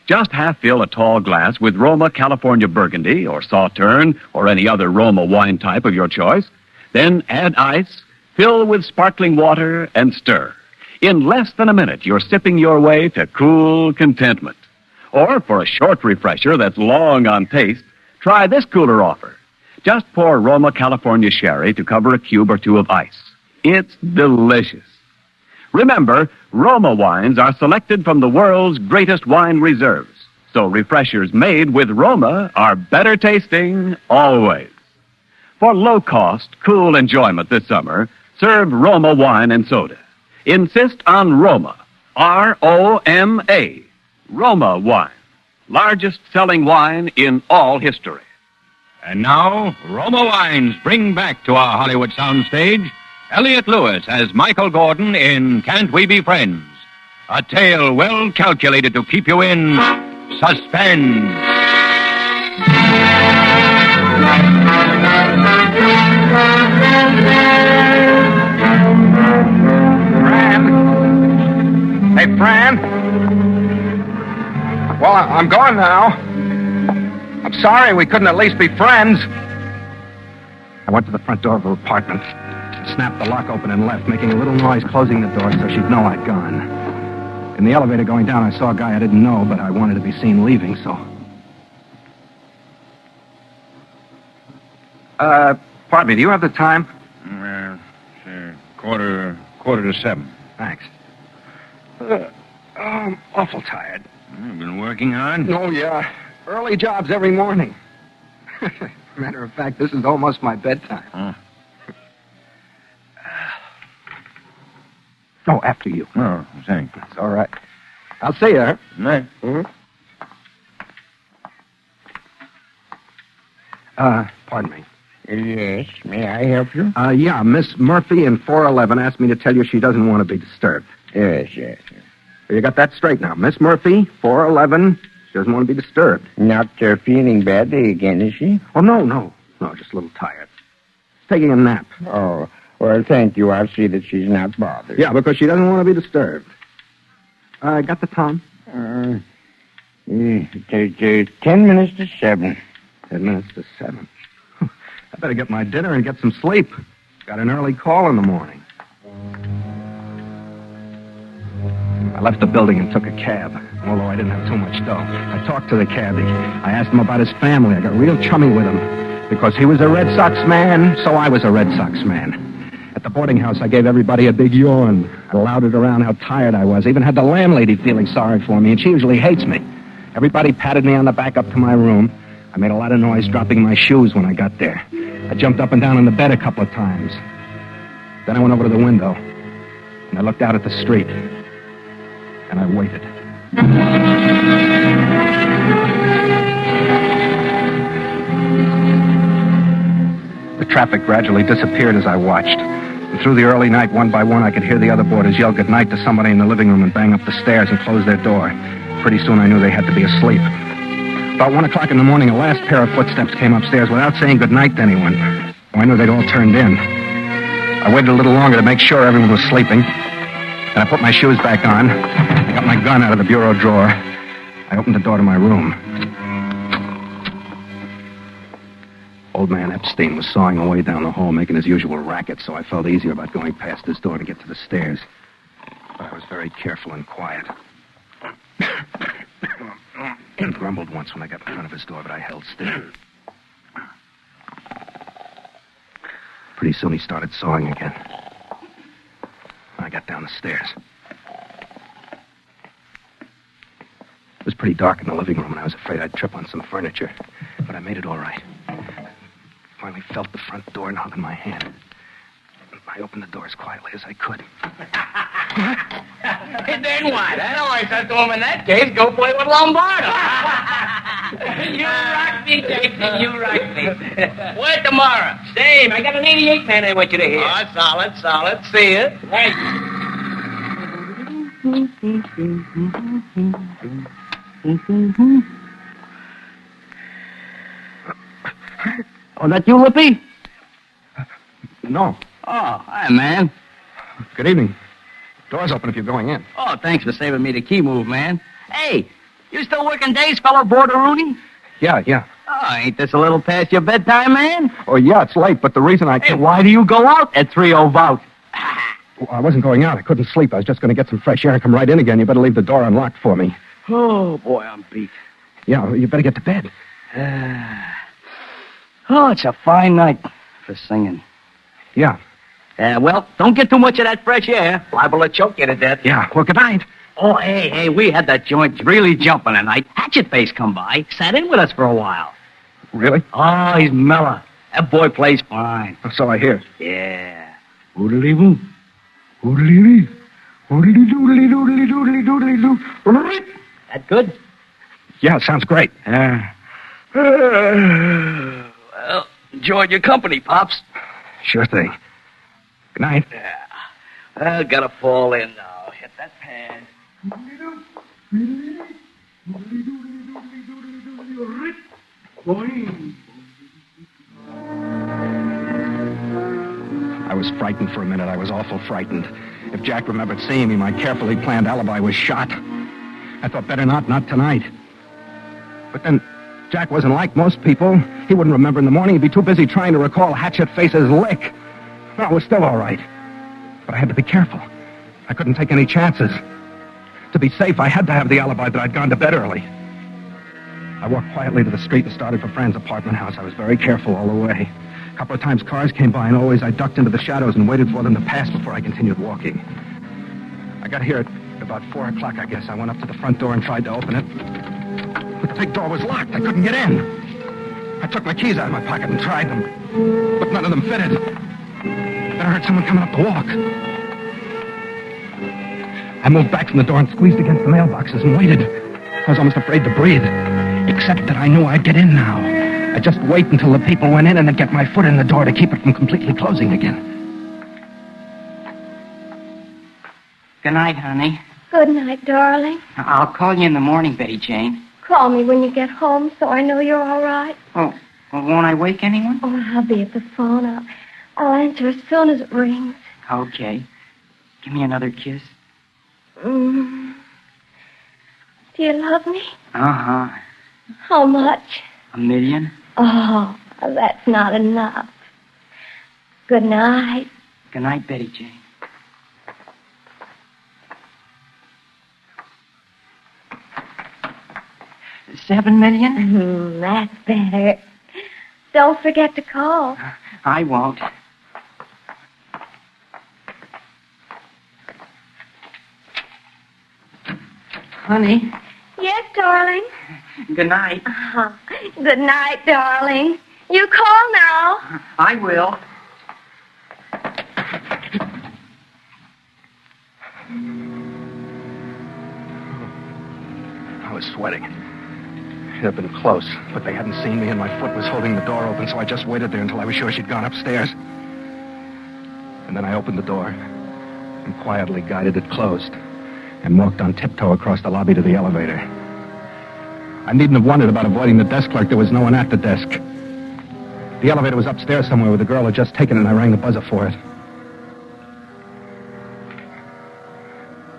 Just half-fill a tall glass with Roma California Burgundy or Sauterne or any other Roma wine type of your choice. Then add ice, fill with sparkling water, and stir. In less than a minute, you're sipping your way to cool contentment. Or for a short refresher that's long on taste, try this cooler offer. Just pour Roma California Sherry to cover a cube or two of ice. It's delicious. Remember, Roma wines are selected from the world's greatest wine reserves, so refreshers made with Roma are better tasting always. For low-cost, cool enjoyment this summer, serve Roma Wine and Soda. Insist on Roma, R-O-M-A, Roma Wine, largest-selling wine in all history. And now, Roma Wines bring back to our Hollywood soundstage Elliot Lewis as Michael Gordon in Can't We Be Friends? A tale well calculated to keep you in suspense. Fran? Hey, Fran? Well, I'm going now. I'm sorry we couldn't at least be friends. I went to the front door of her apartment. Snapped the lock open and left, making a little noise closing the door so she'd know I'd gone. In the elevator going down, I saw a guy I didn't know, but I wanted to be seen leaving, so... Pardon me, do you have the time? Sure. Quarter to 7. Thanks. I'm awful tired. You've been working hard? Oh, yeah. Early jobs every morning. Matter of fact, this is almost my bedtime. Huh? Oh, after you. Oh, thanks. It's all right. I'll see you, huh? Night. Pardon me. Yes, may I help you? Yeah, Miss Murphy in 411 asked me to tell you she doesn't want to be disturbed. Yes. You got that straight now. Miss Murphy, 411, she doesn't want to be disturbed. Not feeling badly again, is she? Oh, no, just a little tired. Taking a nap. Oh, well, thank you. I'll see that she's not bothered. Yeah, because she doesn't want to be disturbed. Got the time? 10 minutes to 7. 10 minutes to 7. I better get my dinner and get some sleep. Got an early call in the morning. I left the building and took a cab, although I didn't have too much dough. I talked to the cabbie. I asked him about his family. I got real chummy with him. Because he was a Red Sox man, so I was a Red Sox man. At the boarding house, I gave everybody a big yawn. I lauded around how tired I was. I even had the landlady feeling sorry for me, and she usually hates me. Everybody patted me on the back up to my room. I made a lot of noise dropping my shoes when I got there. I jumped up and down on the bed a couple of times. Then I went over to the window, and I looked out at the street, and I waited. The traffic gradually disappeared as I watched. And through the early night, one by one, I could hear the other boarders yell goodnight to somebody in the living room and bang up the stairs and close their door. Pretty soon I knew they had to be asleep. About 1 o'clock in the morning, a last pair of footsteps came upstairs without saying goodnight to anyone. I knew they'd all turned in. I waited a little longer to make sure everyone was sleeping. Then I put my shoes back on. I got my gun out of the bureau drawer. I opened the door to my room. Old man Epstein was sawing away down the hall, making his usual racket, so I felt easier about going past his door to get to the stairs. But I was very careful and quiet. He grumbled once when I got in front of his door, but I held still. Pretty soon he started sawing again. I got down the stairs. It was pretty dark in the living room, and I was afraid I'd trip on some furniture. But I made it all right. Finally felt the front door knob in my hand. I opened the door as quietly as I could. Then what? I said to him, in that case, go play with Lombardo. You rock me, Jason. You rock me. Where tomorrow? Same. I got an 88 man I want you to hear. Oh, solid. See you. Right. Oh, that you, Lippy? No. Oh, hi, man. Good evening. Door's open if you're going in. Oh, thanks for saving me the key move, man. Hey, you still working days, fellow boarder Rudy? Yeah. Oh, ain't this a little past your bedtime, man? Oh, yeah, it's late, but the reason I... Hey, why do you go out at 3:00 about? Well, I wasn't going out. I couldn't sleep. I was just going to get some fresh air and come right in again. You better leave the door unlocked for me. Oh, boy, I'm beat. Yeah, you better get to bed. Oh, it's a fine night for singing. Yeah. Well, don't get too much of that fresh air. Liable to choke you to death. Yeah, well, good night. Oh, hey, we had that joint really jumping tonight. Hatchet Face come by, sat in with us for a while. Really? Oh, he's mellow. That boy plays fine. So I hear. Yeah. Oodly-boo. Oodly-lee. Oodly-doodly-doodly-doodly-doodly-doo. That good? Yeah, sounds great. Well, enjoyed your company, Pops. Sure thing. Good night. Yeah. I gotta fall in now. Hit that pad. I was frightened for a minute. I was awful frightened. If Jack remembered seeing me, my carefully planned alibi was shot. I thought better not tonight. But then, Jack wasn't like most people. He wouldn't remember in the morning. He'd be too busy trying to recall Hatchet Face's lick. No, it was still all right. But I had to be careful. I couldn't take any chances. To be safe, I had to have the alibi that I'd gone to bed early. I walked quietly to the street and started for Fran's apartment house. I was very careful all the way. A couple of times cars came by, and always I ducked into the shadows and waited for them to pass before I continued walking. I got here at about 4 o'clock, I guess. I went up to the front door and tried to open it. But the big door was locked. I couldn't get in. I took my keys out of my pocket and tried them. But none of them fitted. Then I heard someone coming up the walk. I moved back from the door and squeezed against the mailboxes and waited. I was almost afraid to breathe. Except that I knew I'd get in now. I'd just wait until the people went in and I'd get my foot in the door to keep it from completely closing again. Good night, honey. Good night, darling. I'll call you in the morning, Betty Jane. Call me when you get home so I know you're all right. Oh, well, won't I wake anyone? Oh, I'll be at the phone. I'll answer as soon as it rings. Okay. Give me another kiss. Do you love me? Uh-huh. How much? 1 million. Oh, that's not enough. Good night. Good night, Betty Jane. $7 million? That's better. Don't forget to call. I won't. Honey. Yes, darling. Good night. Good night, darling. You call now. I will. I was sweating. It had been close, but they hadn't seen me and my foot was holding the door open, so I just waited there until I was sure she'd gone upstairs. And then I opened the door and quietly guided it closed and walked on tiptoe across the lobby to the elevator. I needn't have wondered about avoiding the desk clerk. There was no one at the desk. The elevator was upstairs somewhere where the girl had just taken it, and I rang the buzzer for it.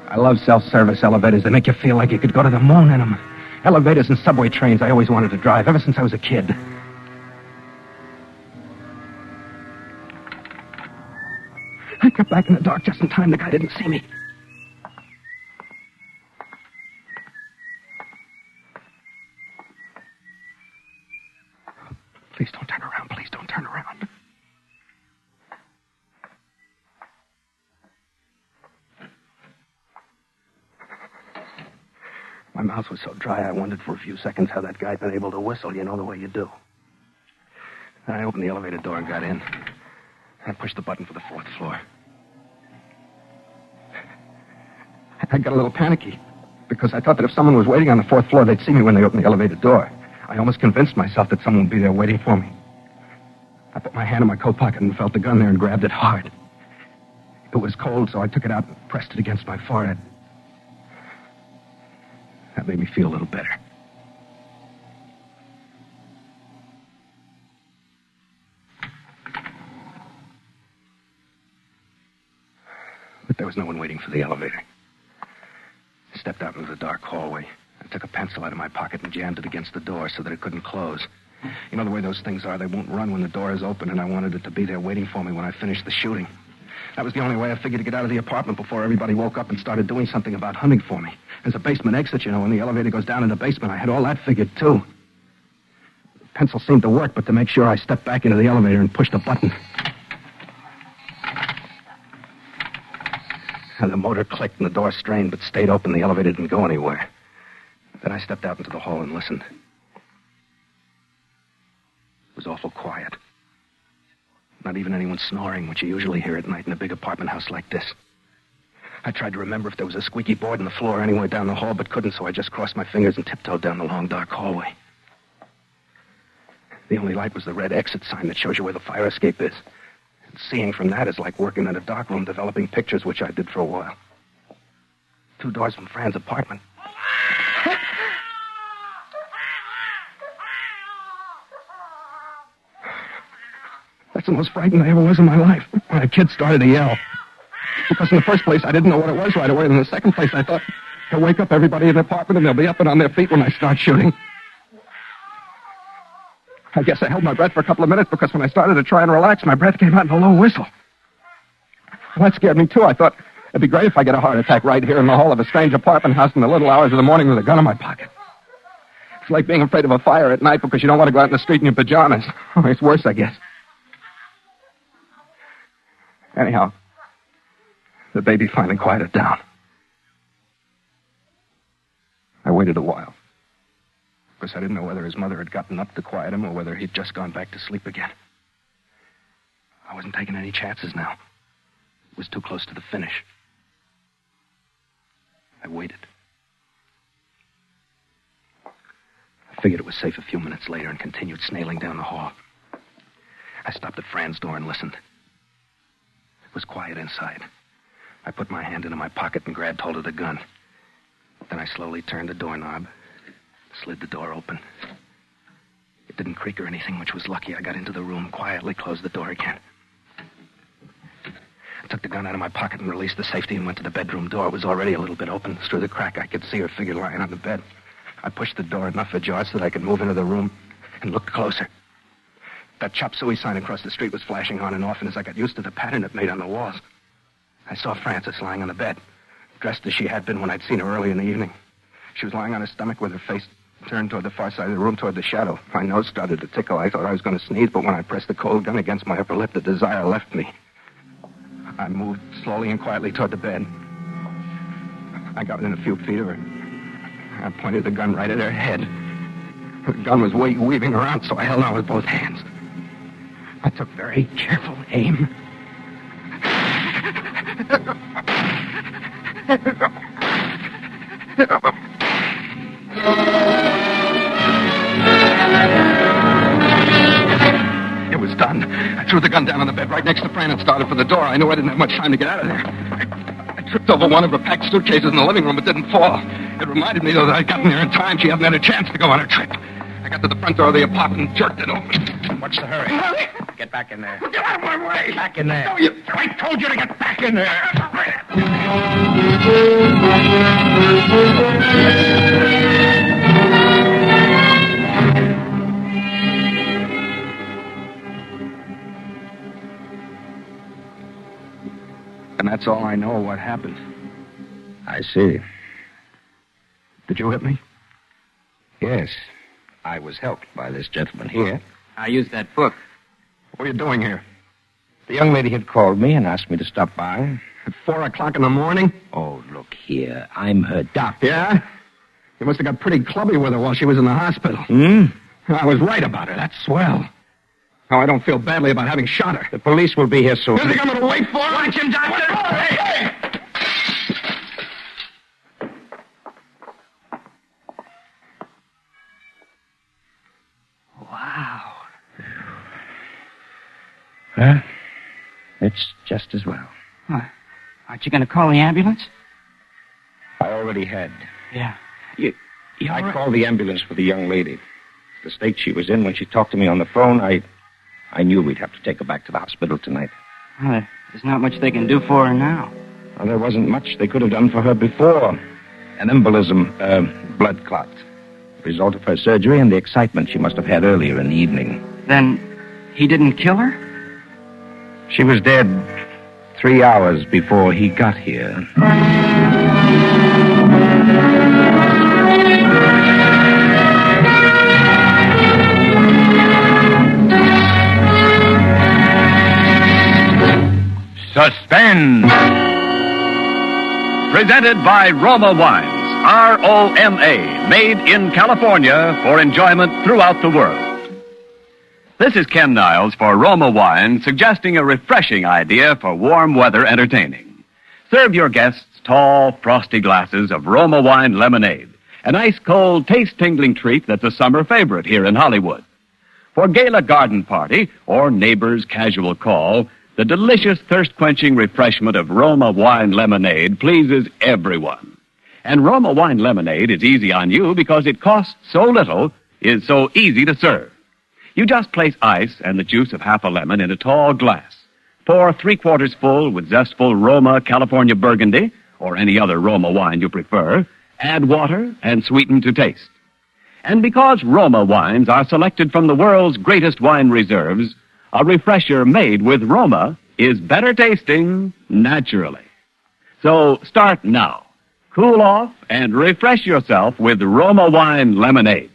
I love self-service elevators. They make you feel like you could go to the moon in them. Elevators and subway trains I always wanted to drive, ever since I was a kid. I got back in the dark just in time. The guy didn't see me. Please don't turn around. Please don't turn around. My mouth was so dry I wondered for a few seconds how that guy'd been able to whistle, you know, the way you do. Then I opened the elevator door and got in. I pushed the button for the 4th floor. I got a little panicky because I thought that if someone was waiting on the 4th floor, they'd see me when they opened the elevator door. I almost convinced myself that someone would be there waiting for me. I put my hand in my coat pocket and felt the gun there and grabbed it hard. It was cold, so I took it out and pressed it against my forehead. That made me feel a little better. But there was no one waiting for the elevator. I stepped out into the dark hallway. I took a pencil out of my pocket and jammed it against the door so that it couldn't close. You know the way those things are, they won't run when the door is open, and I wanted it to be there waiting for me when I finished the shooting. That was the only way I figured to get out of the apartment before everybody woke up and started doing something about hunting for me. There's a basement exit, you know, and the elevator goes down in the basement. I had all that figured, too. The pencil seemed to work, but to make sure, I stepped back into the elevator and pushed a button. And the motor clicked and the door strained, but stayed open. The elevator didn't go anywhere. Then I stepped out into the hall and listened. It was awful quiet. Not even anyone snoring, which you usually hear at night in a big apartment house like this. I tried to remember if there was a squeaky board in the floor anywhere down the hall, but couldn't, so I just crossed my fingers and tiptoed down the long, dark hallway. The only light was the red exit sign that shows you where the fire escape is. And seeing from that is like working in a darkroom developing pictures, which I did for a while. 2 doors from Fran's apartment. That's the most frightened I ever was in my life, when a kid started to yell. Because in the first place, I didn't know what it was right away. And in the second place, I thought, he'll wake up everybody in the apartment and they'll be up and on their feet when I start shooting. I guess I held my breath for a couple of minutes because when I started to try and relax, my breath came out in a low whistle. Well, that scared me, too. I thought, it'd be great if I get a heart attack right here in the hall of a strange apartment house in the little hours of the morning with a gun in my pocket. It's like being afraid of a fire at night because you don't want to go out in the street in your pajamas. Oh, it's worse, I guess. Anyhow, the baby finally quieted down. I waited a while, because I didn't know whether his mother had gotten up to quiet him or whether he'd just gone back to sleep again. I wasn't taking any chances now. It was too close to the finish. I waited. I figured it was safe a few minutes later and continued snailing down the hall. I stopped at Fran's door and listened. It was quiet inside. I put my hand into my pocket and grabbed hold of the gun. Then I slowly turned the doorknob, slid the door open. It didn't creak or anything, which was lucky. I got into the room, quietly closed the door again. I took the gun out of my pocket and released the safety and went to the bedroom door. It was already a little bit open. Through the crack, I could see her figure lying on the bed. I pushed the door enough ajar so that I could move into the room and look closer. That chop suey sign across the street was flashing on and off, and as I got used to the pattern it made on the walls, I saw Frances lying on the bed, dressed as she had been when I'd seen her early in the evening. She was lying on her stomach with her face turned toward the far side of the room, toward the shadow. My nose started to tickle. I thought I was going to sneeze, but when I pressed the cold gun against my upper lip, the desire left me. I moved slowly and quietly toward the bed. I got within a few feet of her. I pointed the gun right at her head. The gun was weaving around, so I held on with both hands. I took very careful aim. It was done. I threw the gun down on the bed right next to Fran and started for the door. I knew I didn't have much time to get out of there. I tripped over one of her packed suitcases in the living room, but didn't fall. It reminded me, though, that I'd gotten there in time. She hadn't had a chance to go on her trip. I got to the front door of the apartment and jerked it open. What's the hurry? Get back in there. Get out of my way! Get back in there. No, I told you to get back in there! And that's all I know of what happened. I see. Did you hit me? Yes. I was helped by this gentleman here. I used that book. What are you doing here? The young lady had called me and asked me to stop by. At 4 o'clock in the morning? Oh, look here. I'm her doctor. Yeah? You must have got pretty clubby with her while she was in the hospital. I was right about her. That's swell. Now, I don't feel badly about having shot her. The police will be here soon. You think I'm going to wait for her? Watch him, Doctor! Hey! Wow. Well, it's just as well. What? Aren't you going to call the ambulance? I already had. Yeah. I called the ambulance for the young lady. The state she was in when she talked to me on the phone, I knew we'd have to take her back to the hospital tonight. Well, there's not much they can do for her now. Well, there wasn't much they could have done for her before. An embolism, blood clot. Result of her surgery and the excitement she must have had earlier in the evening. Then he didn't kill her? She was dead 3 hours before he got here. Suspense. Presented by Roma Wines. R-O-M-A. Made in California for enjoyment throughout the world. This is Ken Niles for Roma Wine, suggesting a refreshing idea for warm weather entertaining. Serve your guests tall, frosty glasses of Roma Wine lemonade, an ice-cold, taste-tingling treat that's a summer favorite here in Hollywood. For gala garden party or neighbor's casual call, the delicious thirst-quenching refreshment of Roma Wine lemonade pleases everyone. And Roma Wine lemonade is easy on you because it costs so little, is so easy to serve. You just place ice and the juice of half a lemon in a tall glass. Pour 3/4 full with zestful Roma California Burgundy, or any other Roma wine you prefer. Add water and sweeten to taste. And because Roma wines are selected from the world's greatest wine reserves, a refresher made with Roma is better tasting naturally. So start now. Cool off and refresh yourself with Roma Wine lemonade.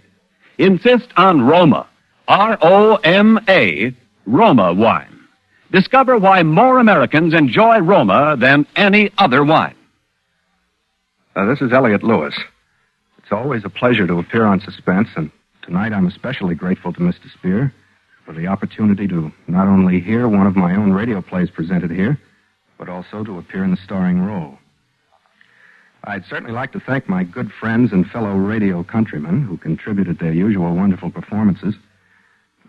Insist on Roma. R-O-M-A, Roma Wine. Discover why more Americans enjoy Roma than any other wine. This is Elliot Lewis. It's always a pleasure to appear on Suspense, and tonight I'm especially grateful to Mr. Spear for the opportunity to not only hear one of my own radio plays presented here, but also to appear in the starring role. I'd certainly like to thank my good friends and fellow radio countrymen who contributed their usual wonderful performances.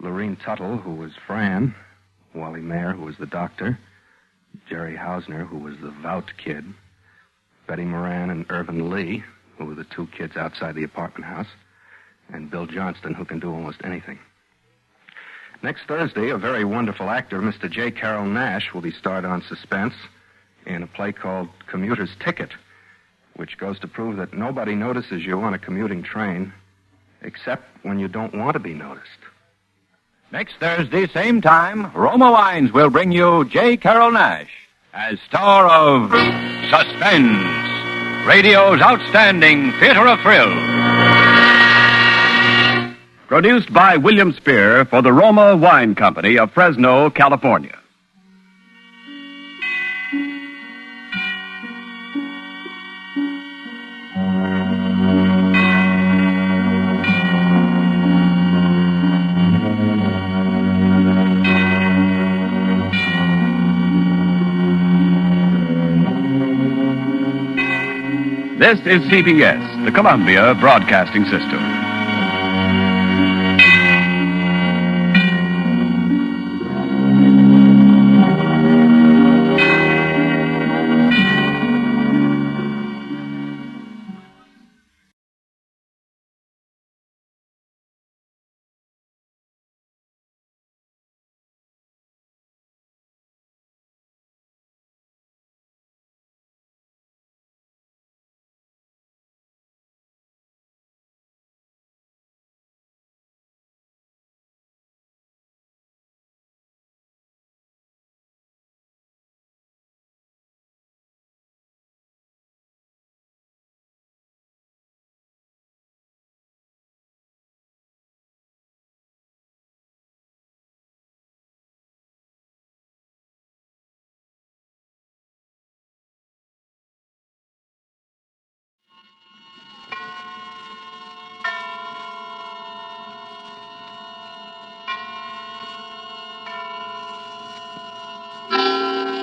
Lorene Tuttle, who was Fran, Wally Mayer, who was the doctor, Jerry Hausner, who was the Vout kid, Betty Moran and Irvin Lee, who were the two kids outside the apartment house, and Bill Johnston, who can do almost anything. Next Thursday, a very wonderful actor, Mr. J. Carroll Nash, will be starred on Suspense in a play called Commuter's Ticket, which goes to prove that nobody notices you on a commuting train except when you don't want to be noticed. Next Thursday, same time, Roma Wines will bring you J. Carroll Nash as star of Suspense, radio's outstanding theater of thrills. Produced by William Spear for the Roma Wine Company of Fresno, California. This is CBS, the Columbia Broadcasting System.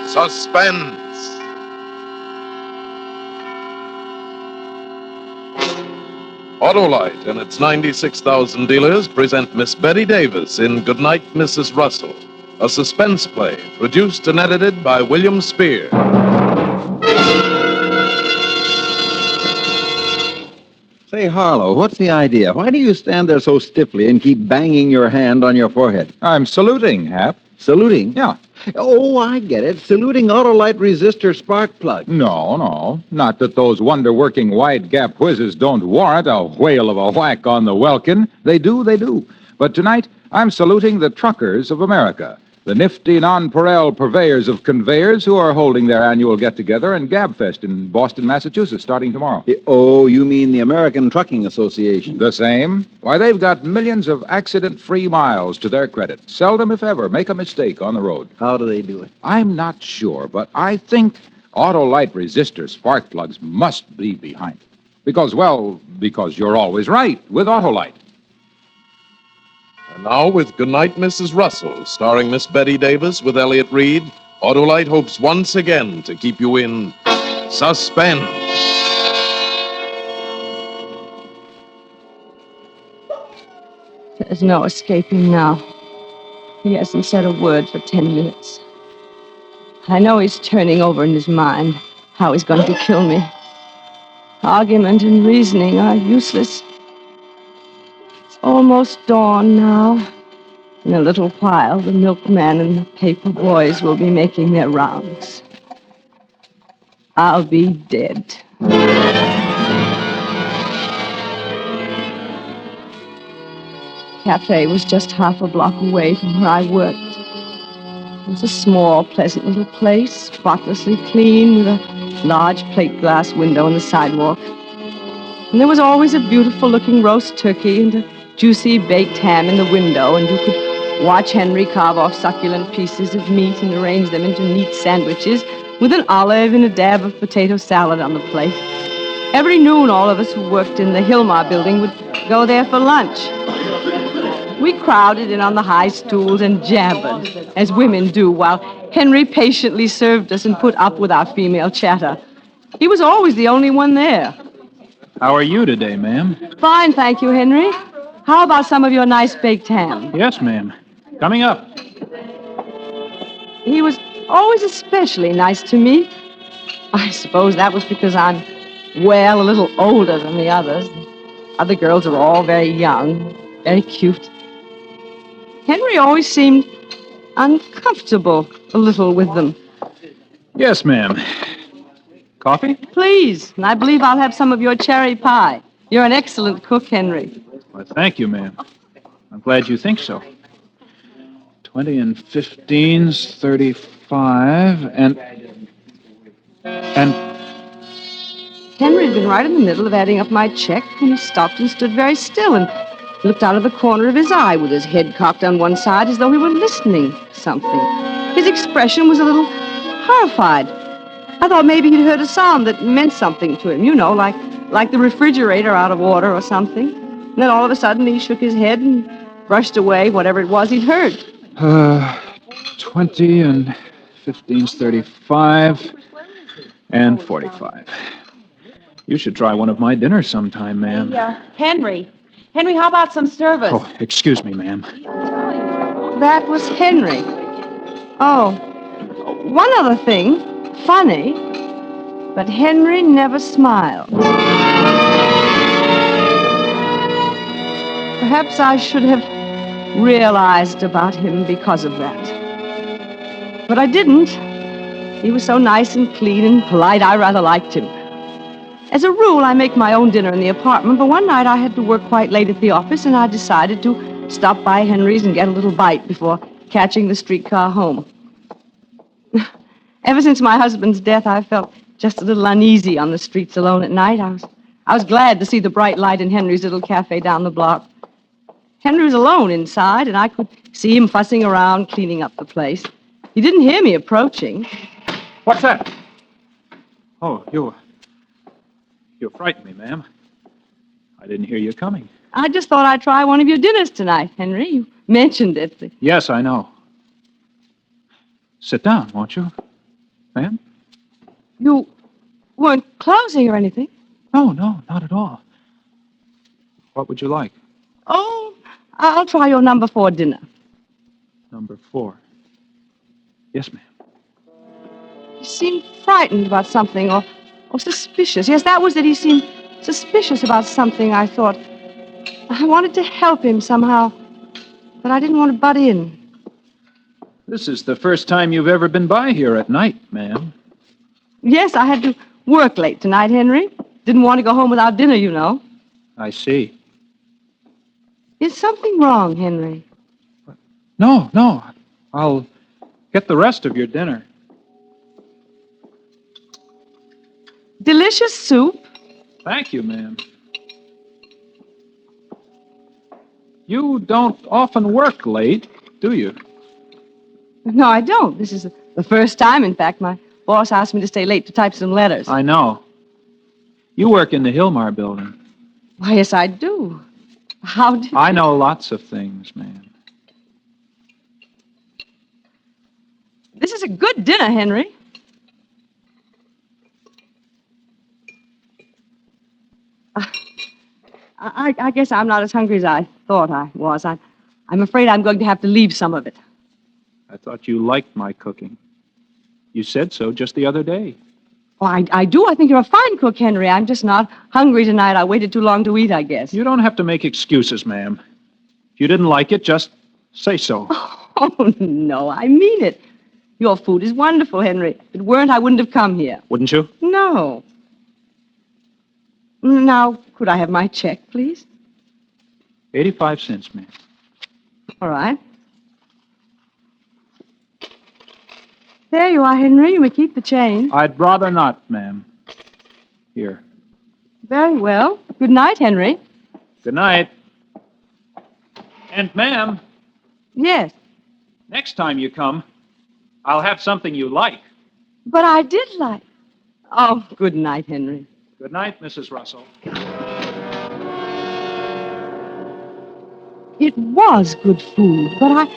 Suspense. Autolite and its 96,000 dealers present Miss Betty Davis in Goodnight, Mrs. Russell, a suspense play produced and edited by William Spear. Say, Harlow, what's the idea? Why do you stand there so stiffly and keep banging your hand on your forehead? I'm saluting, Hap. Saluting? Yeah. Oh, I get it. Saluting Autolite resistor spark plug. No. Not that those wonder-working wide-gap whizzes don't warrant a whale of a whack on the welkin. They do. But tonight, I'm saluting the truckers of America, the nifty nonpareil purveyors of conveyors who are holding their annual get-together and Gabfest in Boston, Massachusetts, starting tomorrow. Oh, you mean the American Trucking Association? The same. Why, they've got millions of accident-free miles to their credit. Seldom, if ever, make a mistake on the road. How do they do it? I'm not sure, but I think Autolite resistor spark plugs must be behind it. Because you're always right with Autolite. And now, with Goodnight, Mrs. Russell, starring Miss Betty Davis with Elliott Reed, Autolite hopes once again to keep you in suspense. There's no escaping now. He hasn't said a word for 10 minutes. I know he's turning over in his mind how he's going to kill me. Argument and reasoning are useless. It's almost dawn now. In a little while, the milkman and the paper boys will be making their rounds. I'll be dead. Cafe was just half a block away from where I worked. It was a small, pleasant little place, spotlessly clean, with a large plate glass window on the sidewalk. And there was always a beautiful-looking roast turkey and a juicy baked ham in the window, and you could watch Henry carve off succulent pieces of meat and arrange them into neat sandwiches with an olive and a dab of potato salad on the plate. Every noon, all of us who worked in the Hilmar building would go there for lunch. We crowded in on the high stools and jabbered, as women do, while Henry patiently served us and put up with our female chatter. He was always the only one there. How are you today, ma'am? Fine, thank you, Henry. How about some of your nice baked ham? Yes, ma'am. Coming up. He was always especially nice to me. I suppose that was because I'm, a little older than the others. The other girls are all very young, very cute. Henry always seemed uncomfortable a little with them. Yes, ma'am. Coffee? Please, and I believe I'll have some of your cherry pie. You're an excellent cook, Henry. Well, thank you, ma'am. I'm glad you think so. 20 and 15's 35, and... Henry had been right in the middle of adding up my check, and he stopped and stood very still and looked out of the corner of his eye with his head cocked on one side as though he were listening to something. His expression was a little horrified. I thought maybe he'd heard a sound that meant something to him, like the refrigerator out of order or something. And then all of a sudden he shook his head and brushed away whatever it was he'd heard. 20 and 15's 35 and 45. You should try one of my dinners sometime, ma'am. Henry, how about some service? Oh, excuse me, ma'am. That was Henry. Oh, one other thing. Funny, but Henry never smiled. Perhaps I should have realized about him because of that. But I didn't. He was so nice and clean and polite, I rather liked him. As a rule, I make my own dinner in the apartment, but one night I had to work quite late at the office, and I decided to stop by Henry's and get a little bite before catching the streetcar home. Ever since my husband's death, I felt just a little uneasy on the streets alone at night. I was glad to see the bright light in Henry's little cafe down the block. Henry was alone inside, and I could see him fussing around, cleaning up the place. He didn't hear me approaching. What's that? Oh, you frightened me, ma'am. I didn't hear you coming. I just thought I'd try one of your dinners tonight, Henry. You mentioned it. Yes, I know. Sit down, won't you? Ma'am? You weren't closing or anything? No, not at all. What would you like? Oh, I'll try your number 4 dinner. Number 4. Yes, ma'am. He seemed frightened about something or suspicious. Yes, that was it. He seemed suspicious about something, I thought. I wanted to help him somehow, but I didn't want to butt in. This is the first time you've ever been by here at night, ma'am. Yes, I had to work late tonight, Henry. Didn't want to go home without dinner, you know. I see. Is something wrong, Henry? No. I'll get the rest of your dinner. Delicious soup. Thank you, ma'am. You don't often work late, do you? No, I don't. This is the first time, in fact. My boss asked me to stay late to type some letters. I know. You work in the Hilmar building. Why, yes, I do. How did I know lots of things, ma'am. This is a good dinner, Henry. I guess I'm not as hungry as I thought I was. I'm afraid I'm going to have to leave some of it. I thought you liked my cooking. You said so just the other day. Well, I do. I think you're a fine cook, Henry. I'm just not hungry tonight. I waited too long to eat, I guess. You don't have to make excuses, ma'am. If you didn't like it, just say so. Oh, no, I mean it. Your food is wonderful, Henry. If it weren't, I wouldn't have come here. Wouldn't you? No. Now, could I have my check, please? 85 cents, ma'am. All right. There you are, Henry. You may keep the change. I'd rather not, ma'am. Here. Very well. Good night, Henry. Good night. And, ma'am, Yes, next time you come, I'll have something you like. but I did like. Oh, good night, Henry. Good night, Mrs. Russell. It was good food, but I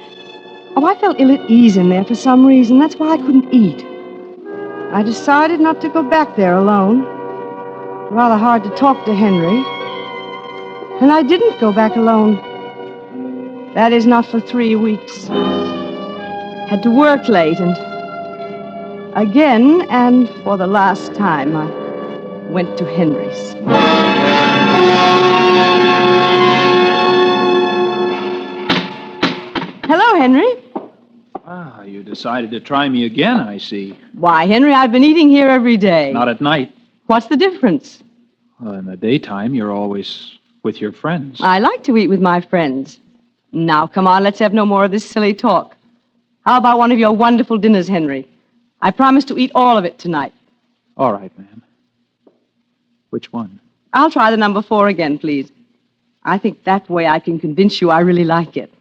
felt ill at ease in there for some reason. That's why I couldn't eat. I decided not to go back there alone. Rather hard to talk to Henry. And I didn't go back alone. That is, not for 3 weeks. Had to work late, and again, and for the last time, I went to Henry's. Hello, Henry. Ah, you decided to try me again, I see. Why, Henry, I've been eating here every day. Not at night. What's the difference? Well, in the daytime, you're always with your friends. I like to eat with my friends. Now, come on, let's have no more of this silly talk. How about one of your wonderful dinners, Henry? I promise to eat all of it tonight. All right, ma'am. Which one? I'll try the number 4 again, please. I think that way I can convince you I really like it.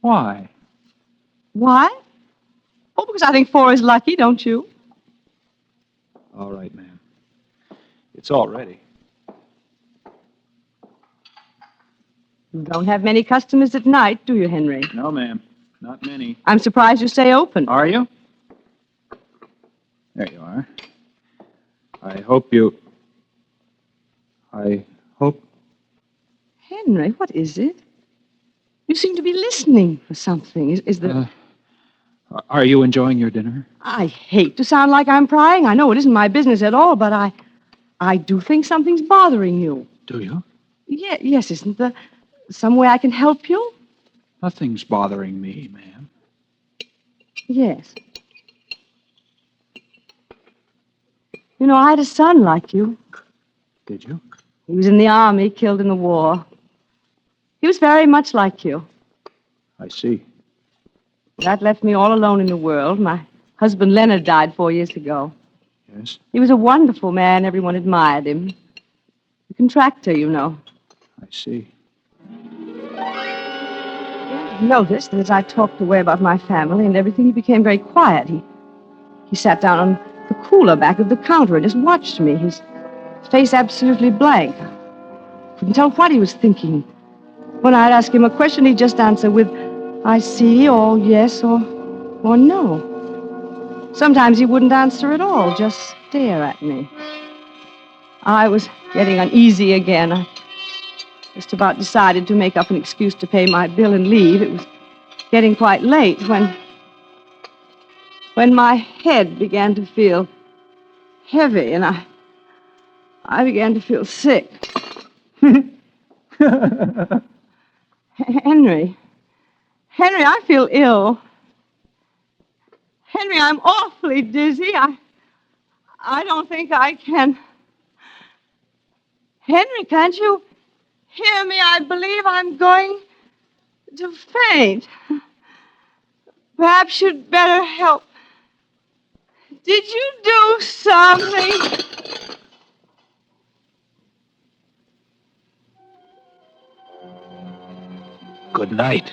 Why? Why? Oh, because I think 4 is lucky, don't you? All right, ma'am. It's all ready. You don't have many customers at night, do you, Henry? No, ma'am. Not many. I'm surprised you stay open. Are you? There you are. I hope... Henry, what is it? You seem to be listening for something. Is there... Are you enjoying your dinner? I hate to sound like I'm prying. I know it isn't my business at all, but I do think something's bothering you. Do you? Yes, isn't there some way I can help you? Nothing's bothering me, ma'am. Yes. You know, I had a son like you. Did you? He was in the army, killed in the war. He was very much like you. I see. That left me all alone in the world. My husband Leonard died 4 years ago. Yes? He was a wonderful man. Everyone admired him. A contractor, you know. I see. I noticed that as I talked away about my family and everything, he became very quiet. He sat down on the cooler back of the counter and just watched me, his face absolutely blank. Couldn't tell what he was thinking. When I'd ask him a question, he'd just answer with, I see, or yes, or no. Sometimes he wouldn't answer at all, just stare at me. I was getting uneasy again. I just about decided to make up an excuse to pay my bill and leave. It was getting quite late when my head began to feel heavy and I began to feel sick. Henry, I feel ill. Henry, I'm awfully dizzy. I don't think I can. Henry, can't you hear me? I believe I'm going to faint. Perhaps you'd better help. Did you do something? Good night,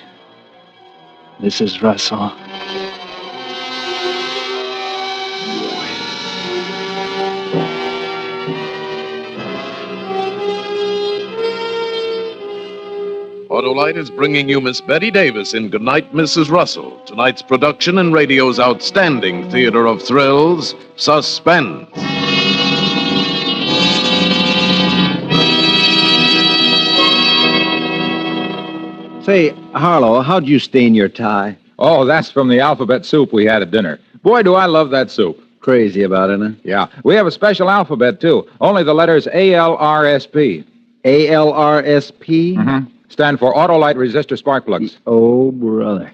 Mrs. Russell. Autolite is bringing you Miss Betty Davis in Goodnight, Mrs. Russell, tonight's production in radio's outstanding theater of thrills, Suspense. Say, Harlow, how'd you stain your tie? Oh, that's from the alphabet soup we had at dinner. Boy, do I love that soup. Crazy about it, huh? Yeah. We have a special alphabet, too. Only the letters ALRSP. ALRSP? Mm-hmm. Stand for Autolite Resistor Spark Plugs. Oh, brother.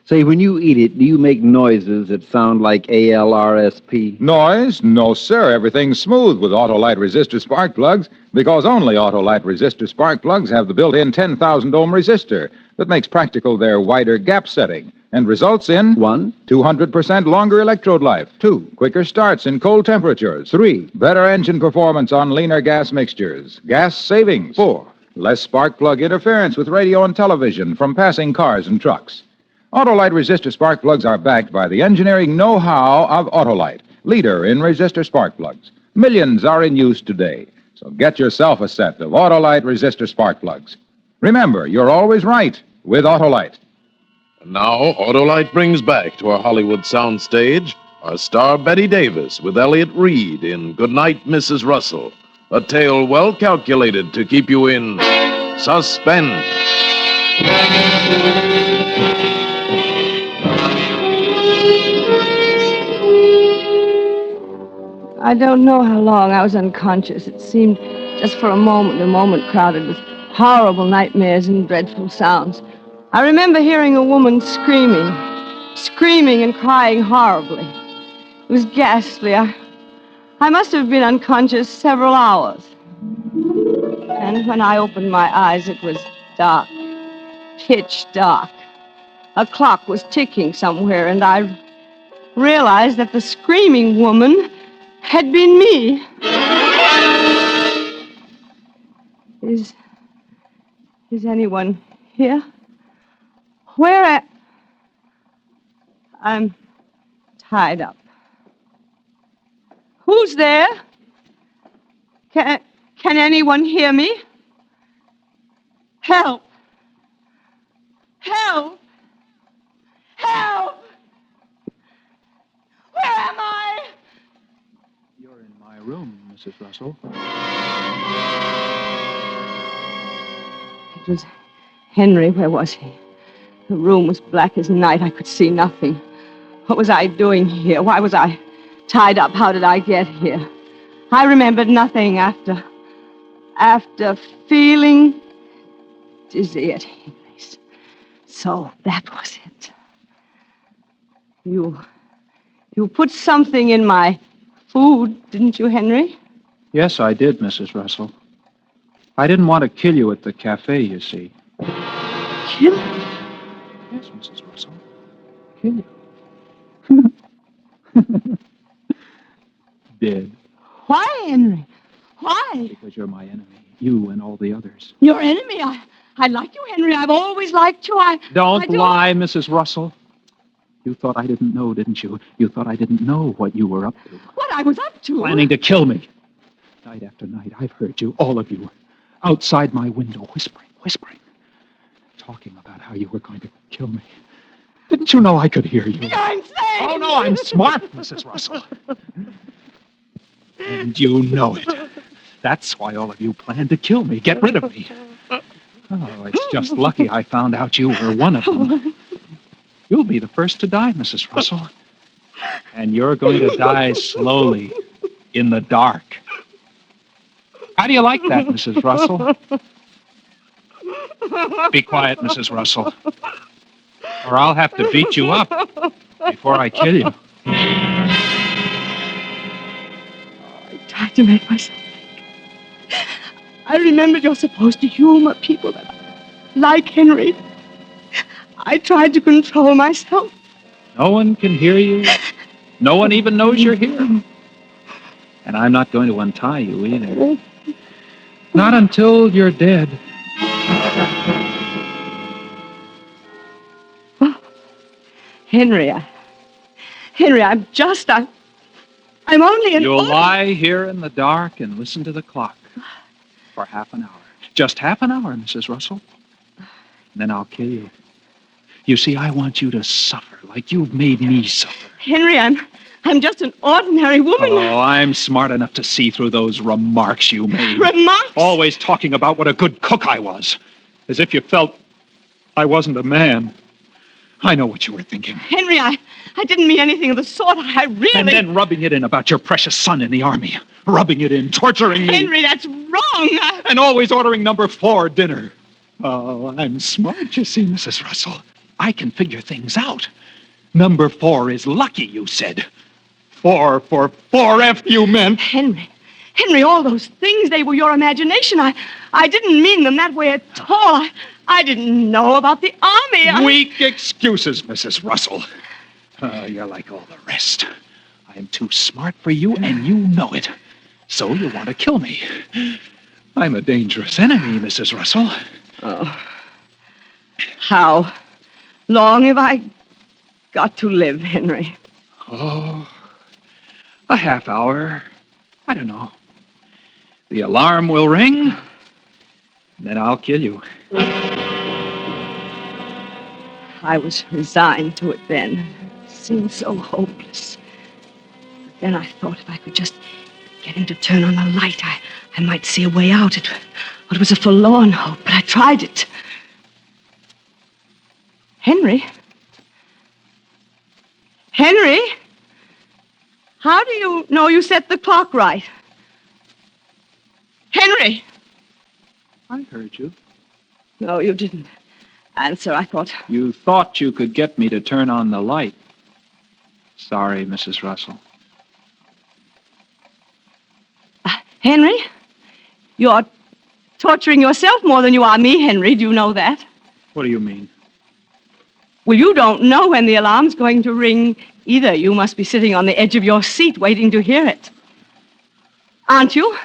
Say, when you eat it, do you make noises that sound like ALRSP? Noise? No, sir. Everything's smooth with Autolite Resistor Spark Plugs because only Autolite Resistor Spark Plugs have the built-in 10,000 ohm resistor that makes practical their wider gap setting and results in 1. 200% longer electrode life. 2. Quicker starts in cold temperatures. 3. Better engine performance on leaner gas mixtures. Gas savings. 4. Less spark plug interference with radio and television from passing cars and trucks. Autolite resistor spark plugs are backed by the engineering know-how of Autolite, leader in resistor spark plugs. Millions are in use today, so get yourself a set of Autolite resistor spark plugs. Remember, you're always right with Autolite. And now, Autolite brings back to our Hollywood soundstage our star Betty Davis with Elliott Reed in Goodnight, Mrs. Russell, a tale well calculated to keep you in suspense. I don't know how long I was unconscious. It seemed just for a moment crowded with horrible nightmares and dreadful sounds. I remember hearing a woman screaming and crying horribly. It was ghastly. I must have been unconscious several hours. And when I opened my eyes, it was dark, pitch dark. A clock was ticking somewhere, and I realized that the screaming woman had been me. Is anyone here? I'm tied up. Who's there? Can anyone hear me? Help! Help! Help! Where am I? You're in my room, Mrs. Russell. It was Henry. Where was he? The room was black as night. I could see nothing. What was I doing here? Why was I tied up? How did I get here? I remembered nothing after feeling dizzy at Henry's. So that was it. You put something in my food, didn't you, Henry? Yes, I did, Mrs. Russell. I didn't want to kill you at the cafe, you see. Kill you? Yes, Mrs. Russell. Kill you. Dead. Why, Henry? Why? Because you're my enemy. You and all the others. Your enemy? I like you, Henry. I've always liked you. Don't lie, Mrs. Russell. You thought I didn't know, didn't you? You thought I didn't know what you were up to. What I was up to? Planning to kill me. Night after night, I've heard you, all of you, outside my window, whispering, talking about how you were going to kill me. Didn't you know I could hear you? I'm saying... Oh, no, I'm smart, Mrs. Russell. And you know it. That's why all of you planned to kill me, get rid of me. Oh, it's just lucky I found out you were one of them. You'll be the first to die, Mrs. Russell. And you're going to die slowly, in the dark. How do you like that, Mrs. Russell? Be quiet, Mrs. Russell, or I'll have to beat you up before I kill you. I tried to make myself think. I remembered you're supposed to humor people that like Henry. I tried to control myself. No one can hear you. No one even knows you're here. And I'm not going to untie you either. Not until you're dead. Oh, Henry, I'm only an... You'll lie here in the dark and listen to the clock for half an hour. Just half an hour, Mrs. Russell. Then I'll kill you. You see, I want you to suffer like you've made me suffer. Henry, I'm just an ordinary woman. Oh, I'm smart enough to see through those remarks you made. Remarks? Always talking about what a good cook I was. As if you felt I wasn't a man. I know what you were thinking. Henry, I didn't mean anything of the sort. I really... And then rubbing it in about your precious son in the army. Rubbing it in, torturing me. Henry, that's wrong. And always ordering number 4 dinner. Oh, I'm smart, you see, Mrs. Russell. I can figure things out. Number 4 is lucky, you said. 4 for 4F, you meant. Henry, all those things, they were your imagination. I didn't mean them that way at all. I didn't know about the army. Weak excuses, Mrs. Russell. You're like all the rest. I am too smart for you, and you know it. So you want to kill me. I'm a dangerous enemy, Mrs. Russell. Oh. How long have I got to live, Henry? Oh, a half hour. I don't know. The alarm will ring, and then I'll kill you. I was resigned to it then. It seemed so hopeless. But then I thought if I could just get him to turn on the light, I might see a way out. It was a forlorn hope, but I tried it. Henry? Henry? How do you know you set the clock right? Henry! I heard you. No, you didn't answer, I thought. You thought you could get me to turn on the light. Sorry, Mrs. Russell. Henry? You're torturing yourself more than you are me, Henry. Do you know that? What do you mean? Well, you don't know when the alarm's going to ring either. You must be sitting on the edge of your seat waiting to hear it. Aren't you?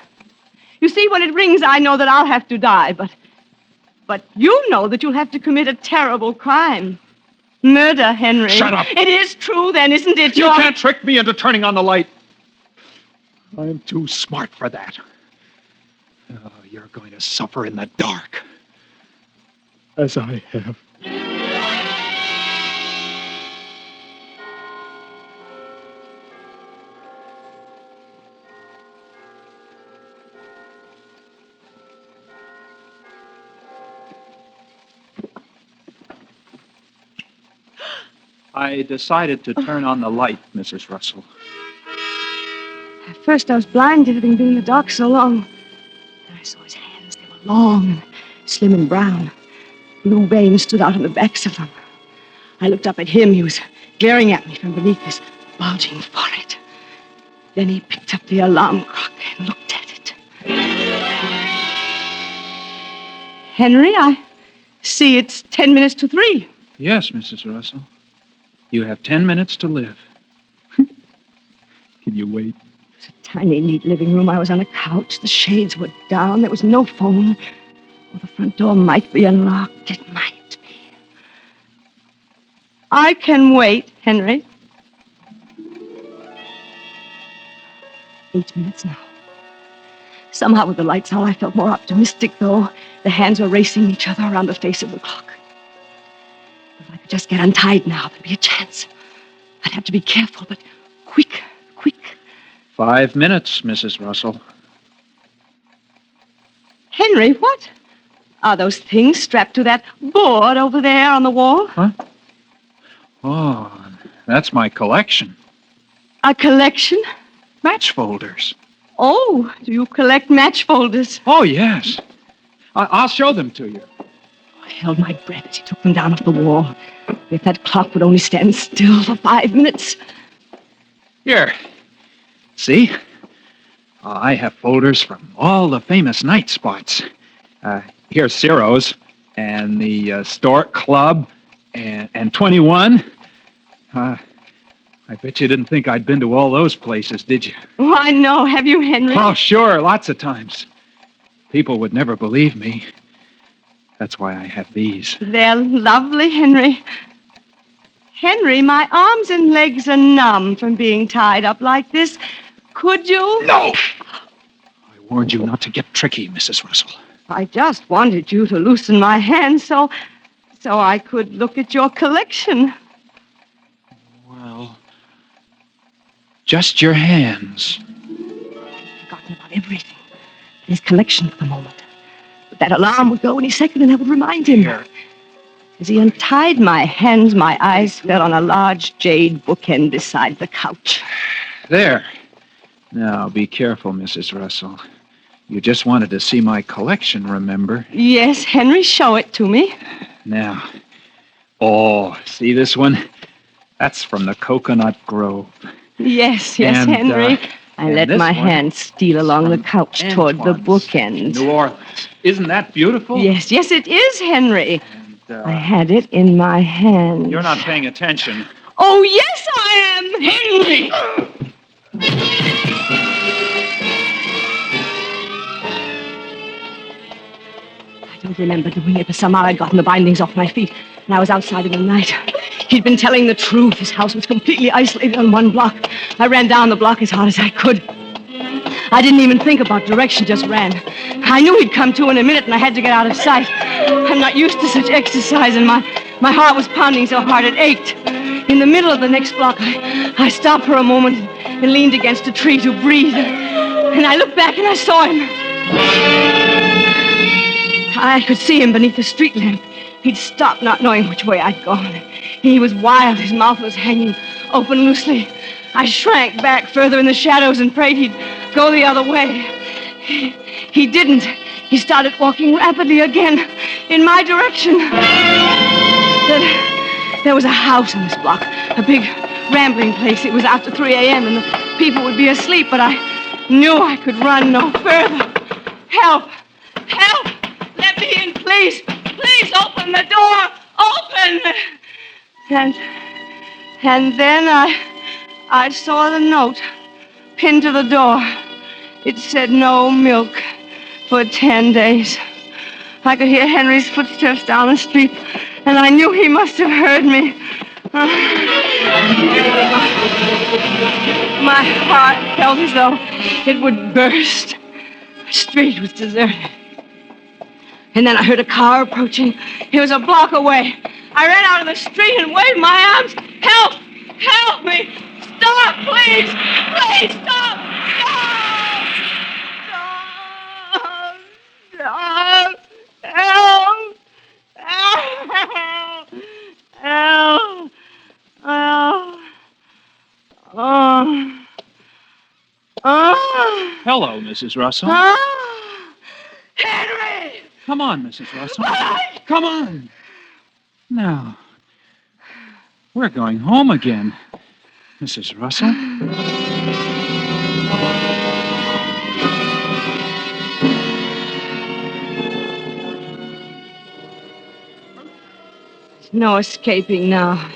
You see, when it rings, I know that I'll have to die, but you know that you'll have to commit a terrible crime. Murder, Henry. Shut up! It is true, then, isn't it? You can't trick me into turning on the light. I'm too smart for that. Oh, you're going to suffer in the dark. As I have. I decided to turn on the light, Mrs. Russell. At first I was blinded, having been in the dark so long. Then I saw his hands. They were long and slim and brown. Blue veins stood out on the backs of them. I looked up at him. He was glaring at me from beneath his bulging forehead. Then he picked up the alarm clock and looked at it. Henry, I see it's 10 minutes to 3. Yes, Mrs. Russell. You have 10 minutes to live. Can you wait? It was a tiny, neat living room. I was on a couch. The shades were down. There was no phone. Well, the front door might be unlocked. It might be. I can wait, Henry. 8 minutes now. Somehow, with the lights out, I felt more optimistic, though. The hands were racing each other around the face of the clock. It was like just get untied now. There'll be a chance. I'd have to be careful, but quick. 5 minutes, Mrs. Russell. Henry, what? Are those things strapped to that board over there on the wall? Huh? Oh, that's my collection. A collection? Match folders. Oh, do you collect match folders? Oh, yes. I'll show them to you. I held my breath as he took them down off the wall. If that clock would only stand still for 5 minutes. Here. See? I have folders from all the famous night spots. Here's Ciro's and the Stork Club and 21. I bet you didn't think I'd been to all those places, did you? Why, no. Have you, Henry? Oh, sure. Lots of times. People would never believe me. That's why I have these. They're lovely, Henry. Henry, my arms and legs are numb from being tied up like this. Could you? No! I warned you not to get tricky, Mrs. Russell. I just wanted you to loosen my hands so I could look at your collection. Well, just your hands. I've forgotten about everything. His collection for the moment. But that alarm would go any second and I would remind him. Here. As he untied my hands, my eyes fell on a large jade bookend beside the couch. There. Now, be careful, Mrs. Russell. You just wanted to see my collection, remember? Yes, Henry, show it to me. Now. Oh, see this one? That's from the Coconut Grove. Yes, And, Henry. I and let this my one hand steal along the couch toward the bookend. New Orleans. Isn't that beautiful? Yes, it is, Henry. And, I had it in my hand. You're not paying attention. Oh, yes, I am, Henry! I don't remember doing it, but somehow I'd gotten the bindings off my feet, and I was outside in the night. He'd been telling the truth. His house was completely isolated on one block. I ran down the block as hard as I could. I didn't even think about direction, just ran. I knew he'd come to in a minute, and I had to get out of sight. I'm not used to such exercise, and my heart was pounding so hard it ached. In the middle of the next block, I stopped for a moment and leaned against a tree to breathe. And I looked back, and I saw him. I could see him beneath the street lamp. He'd stopped, not knowing which way I'd gone. He was wild. His mouth was hanging open loosely. I shrank back further in the shadows and prayed he'd go the other way. He didn't. He started walking rapidly again in my direction. There was a house on this block, a big rambling place. It was after 3 a.m. and the people would be asleep, but I knew I could run no further. Help! Help! Let me in, please! Please open the door! Open! And then I saw the note pinned to the door. It said no milk for 10 days. I could hear Henry's footsteps down the street, and I knew he must have heard me. My heart felt as though it would burst. The street was deserted. And then I heard a car approaching. It was a block away. I ran out of the street and waved my arms. Help! Help me! Stop, please! Please, stop! Stop! Stop! Help! Help! Help! Help! Hello, Mrs. Russell. Henry! Come on, Mrs. Russell. Come on. Now, we're going home again, Mrs. Russell. There's no escaping now.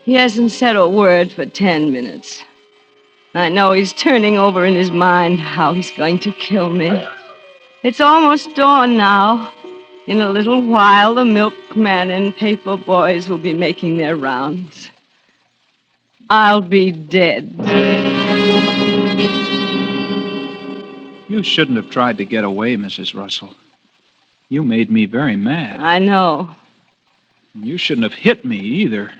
He hasn't said a word for 10 minutes. I know he's turning over in his mind how he's going to kill me. It's almost dawn now. In a little while, the milkman and paper boys will be making their rounds. I'll be dead. You shouldn't have tried to get away, Mrs. Russell. You made me very mad. I know. You shouldn't have hit me either.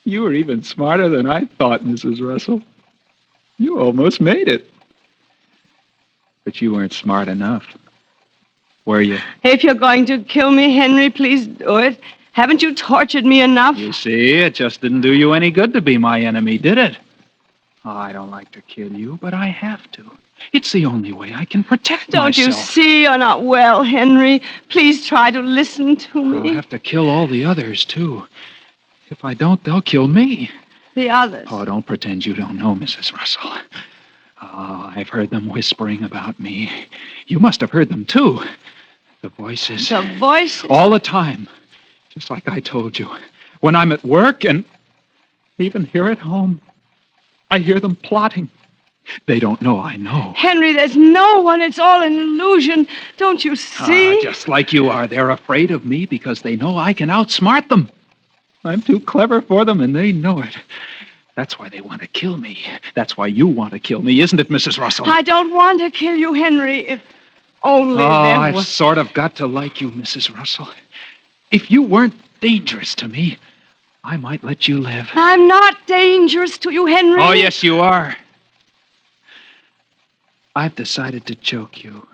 You were even smarter than I thought, Mrs. Russell. You almost made it. But you weren't smart enough. Were you? If you're going to kill me, Henry, please do it. Haven't you tortured me enough? You see, it just didn't do you any good to be my enemy, did it? Oh, I don't like to kill you, but I have to. It's the only way I can protect Don't myself. you see you're not well, Henry? Please try to listen to me. I'll have to kill all the others, too. If I don't, they'll kill me. The others? Oh, don't pretend you don't know, Mrs. Russell. Oh, I've heard them whispering about me. You must have heard them, too. The voices. The voices? All the time. Just like I told you. When I'm at work and even here at home, I hear them plotting. They don't know I know. Henry, there's no one. It's all an illusion. Don't you see? Just like you are. They're afraid of me because they know I can outsmart them. I'm too clever for them, and they know it. That's why they want to kill me. That's why you want to kill me, isn't it, Mrs. Russell? I don't want to kill you, Henry, if only there I've was... sort of got to like you, Mrs. Russell. If you weren't dangerous to me, I might let you live. I'm not dangerous to you, Henry. Oh, yes, you are. I've decided to choke you.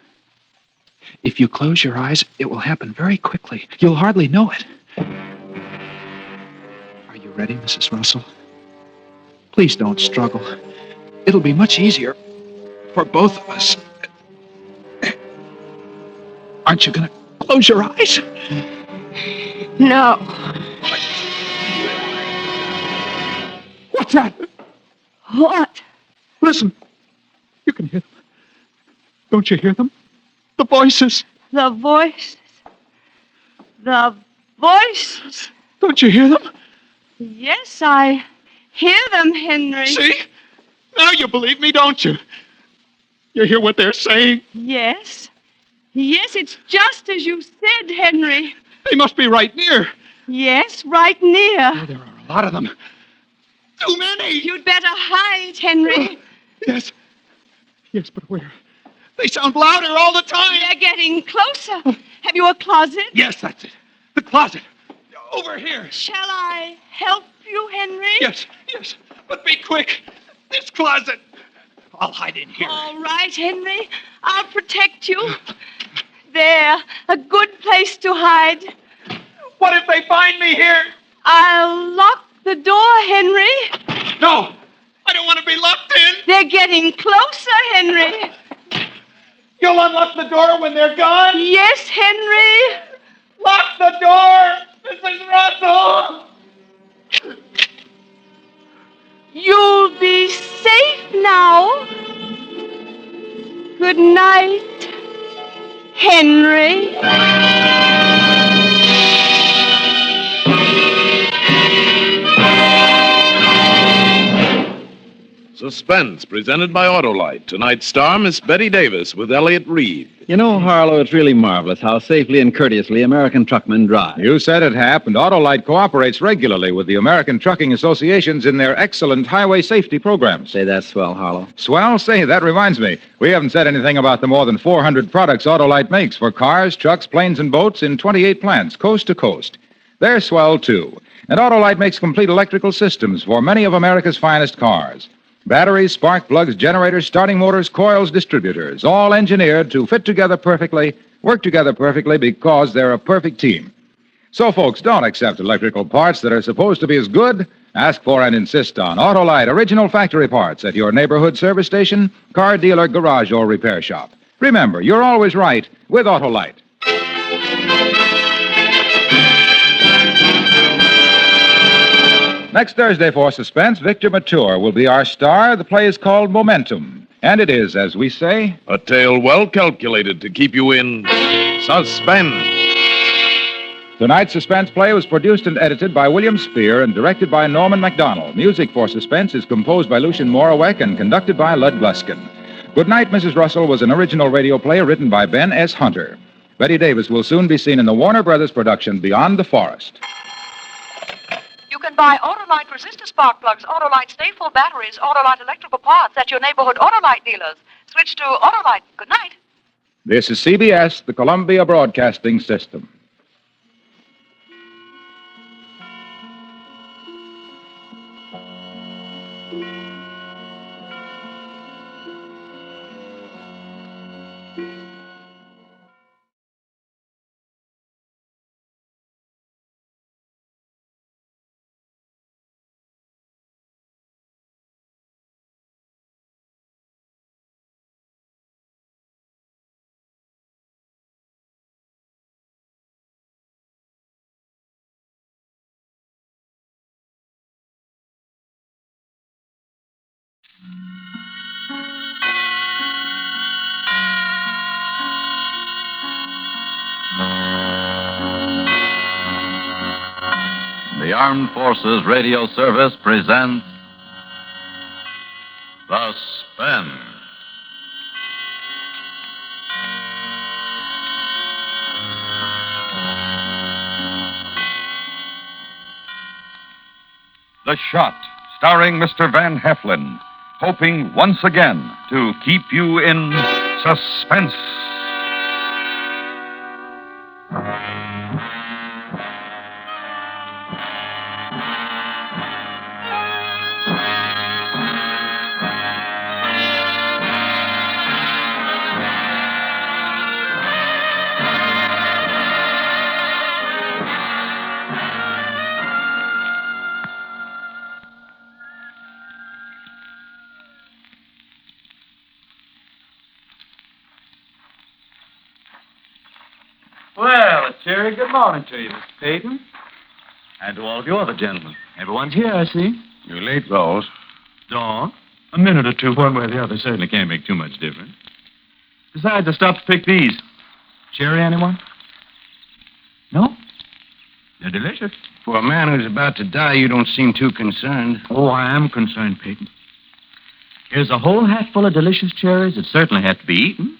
If you close your eyes, it will happen very quickly. You'll hardly know it. Are you ready, Mrs. Russell? Please don't struggle. It'll be much easier for both of us. Aren't you going to close your eyes? No. What's that? What? Listen. You can hear them. Don't you hear them? The voices. The voices. The voices. Don't you hear them? Yes, I hear them, Henry. See? Now you believe me, don't you? You hear what they're saying? Yes. Yes, it's just as you said, Henry. They must be right near. Yes, right near. Oh, there are a lot of them. Too many. You'd better hide, Henry. Yes. Yes, but where? They sound louder all the time. They're getting closer. Have you a closet? Yes, that's it. The closet. Over here. Shall I help you, Henry? Yes, yes. But be quick. This closet. I'll hide in here. All right, Henry. I'll protect you. There. A good place to hide. What if they find me here? I'll lock the door, Henry. No. I don't want to be locked in. They're getting closer, Henry. You'll unlock the door when they're gone? Yes, Henry. Lock the door, Mrs. Russell. You'll be safe now. Good night, Henry. Suspense, presented by Autolite. Tonight's star, Miss Betty Davis, with Elliot Reed. You know, Harlow, it's really marvelous how safely and courteously American truckmen drive. You said it, Hap, and Autolite cooperates regularly with the American Trucking Associations in their excellent highway safety programs. Say that's swell, Harlow. Swell? Say, that reminds me. We haven't said anything about the more than 400 products Autolite makes for cars, trucks, planes, and boats in 28 plants, coast to coast. They're swell, too. And Autolite makes complete electrical systems for many of America's finest cars. Batteries, spark plugs, generators, starting motors, coils, distributors, all engineered to fit together perfectly, work together perfectly because they're a perfect team. So, folks, don't accept electrical parts that are supposed to be as good. Ask for and insist on Autolite original factory parts at your neighborhood service station, car dealer, garage, or repair shop. Remember, you're always right with Autolite. Next Thursday for Suspense, Victor Mature will be our star. The play is called Momentum. And it is, as we say, a tale well calculated to keep you in suspense. Tonight's Suspense play was produced and edited by William Spear and directed by Norman MacDonald. Music for Suspense is composed by Lucien Morawek and conducted by Lud Gluskin. Good Night, Mrs. Russell was an original radio play written by Ben S. Hunter. Betty Davis will soon be seen in the Warner Brothers production Beyond the Forest. You can buy Autolite resistor spark plugs, Autolite stay-full batteries, Autolite electrical parts at your neighborhood Autolite dealers. Switch to Autolite. Good night. This is CBS, the Columbia Broadcasting System. The Armed Forces Radio Service presents Suspense. The Shot, starring Mr. Van Heflin, hoping once again to keep you in suspense. Well, Cherry, good morning to you, Mr. Peyton. And to all of you other gentlemen. Everyone's here, I see. You're late, Rawls. Dawn? A minute or two, one way or the other, certainly can't make too much difference. Besides, I stopped to pick these. Cherry, anyone? No? They're delicious. For a man who's about to die, you don't seem too concerned. Oh, I am concerned, Peyton. Here's a whole hatful of delicious cherries that certainly have to be eaten.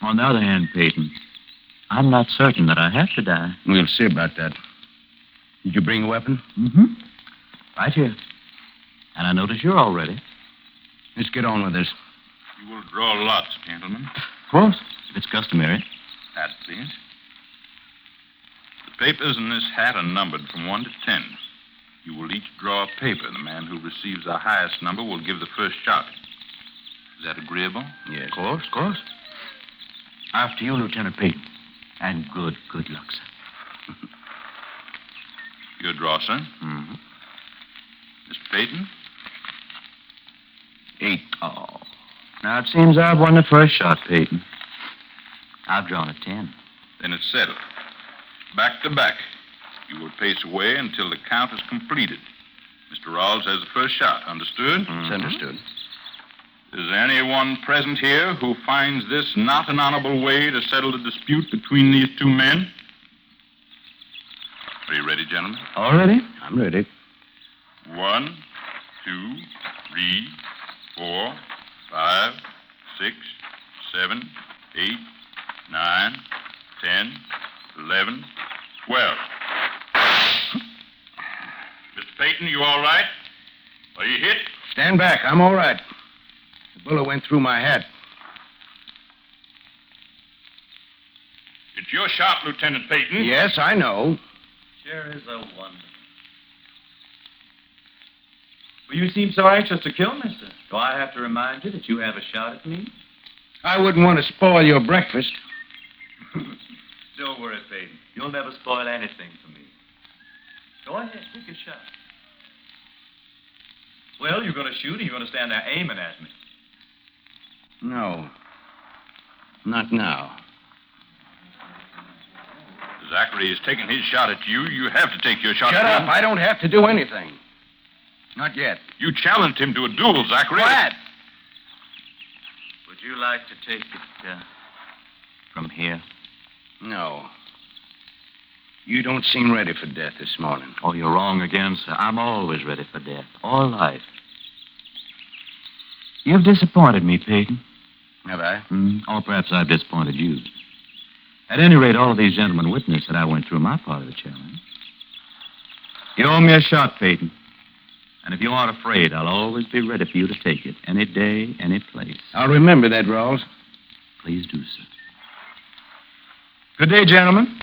On the other hand, Peyton, I'm not certain that I have to die. We'll see about that. Did you bring a weapon? Mm-hmm. Right here. And I notice you're all ready. Let's get on with this. You will draw lots, gentlemen. Of course, if it's customary. That, please. The papers in this hat are numbered from 1 to 10. You will each draw a paper. The man who receives the highest number will give the first shot. Is that agreeable? Yes. Of course. After you, Lieutenant Peyton. And good luck, sir. Your draw, sir. Mm-hmm. Mr. Peyton? 8. Oh. Now, it seems I've won the first shot, Peyton. I've drawn a 10. Then it's settled. Back to back. You will pace away until the count is completed. Mr. Rawls has the first shot. Understood? Mm-hmm. It's understood. Is there anyone present here who finds this not an honorable way to settle the dispute between these two men? Are you ready, gentlemen? All ready? I'm ready. 1, 2, 3, 4, 5, 6, 7, 8, 9, 10, 11, 12. Mr. Peyton, you all right? Are you hit? Stand back. I'm all right. The bullet went through my hat. It's your shot, Lieutenant Peyton. Yes, I know. Sure is a wonder. Well, you seem so anxious to kill, mister. Do I have to remind you that you have a shot at me? I wouldn't want to spoil your breakfast. Don't worry, Peyton. You'll never spoil anything for me. Go ahead, take your shot. Well, you're going to shoot, or you're going to stand there aiming at me? No. Not now. Zachary is taking his shot at you. You have to take your shot Shut at up. him. I don't have to do anything. Not yet. You challenged him to a duel, Zachary. Quiet. Would you like to take it from here? No. You don't seem ready for death this morning. Oh, you're wrong again, sir. I'm always ready for death. All life. You've disappointed me, Peyton. Have I? Or perhaps I've disappointed you. At any rate, all of these gentlemen witness that I went through my part of the challenge. You owe me a shot, Peyton. And if you aren't afraid, I'll always be ready for you to take it. Any day, any place. I'll remember that, Rawls. Please do, sir. Good day, gentlemen.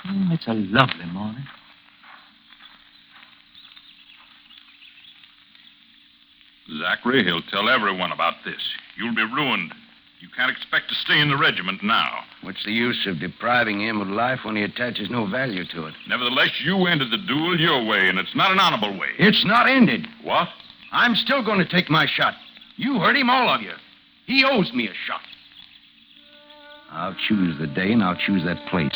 Oh, it's a lovely morning. Zachary, he'll tell everyone about this. You'll be ruined. You can't expect to stay in the regiment now. What's the use of depriving him of life when he attaches no value to it? Nevertheless, you ended the duel your way, and it's not an honorable way. It's not ended. What? I'm still going to take my shot. You heard him, all of you. He owes me a shot. I'll choose the day, and I'll choose that place.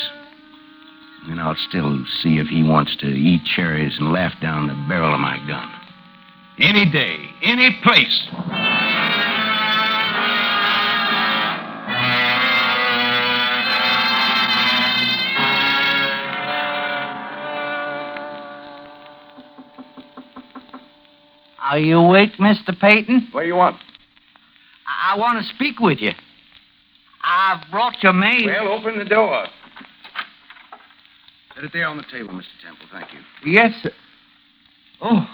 And I'll still see if he wants to eat cherries and laugh down the barrel of my gun. Any day, any place. Are you awake, Mr. Peyton? What do you want? I want to speak with you. I've brought your maid. Well, open the door. Set it there on the table, Mr. Temple. Thank you. Yes, sir. Oh,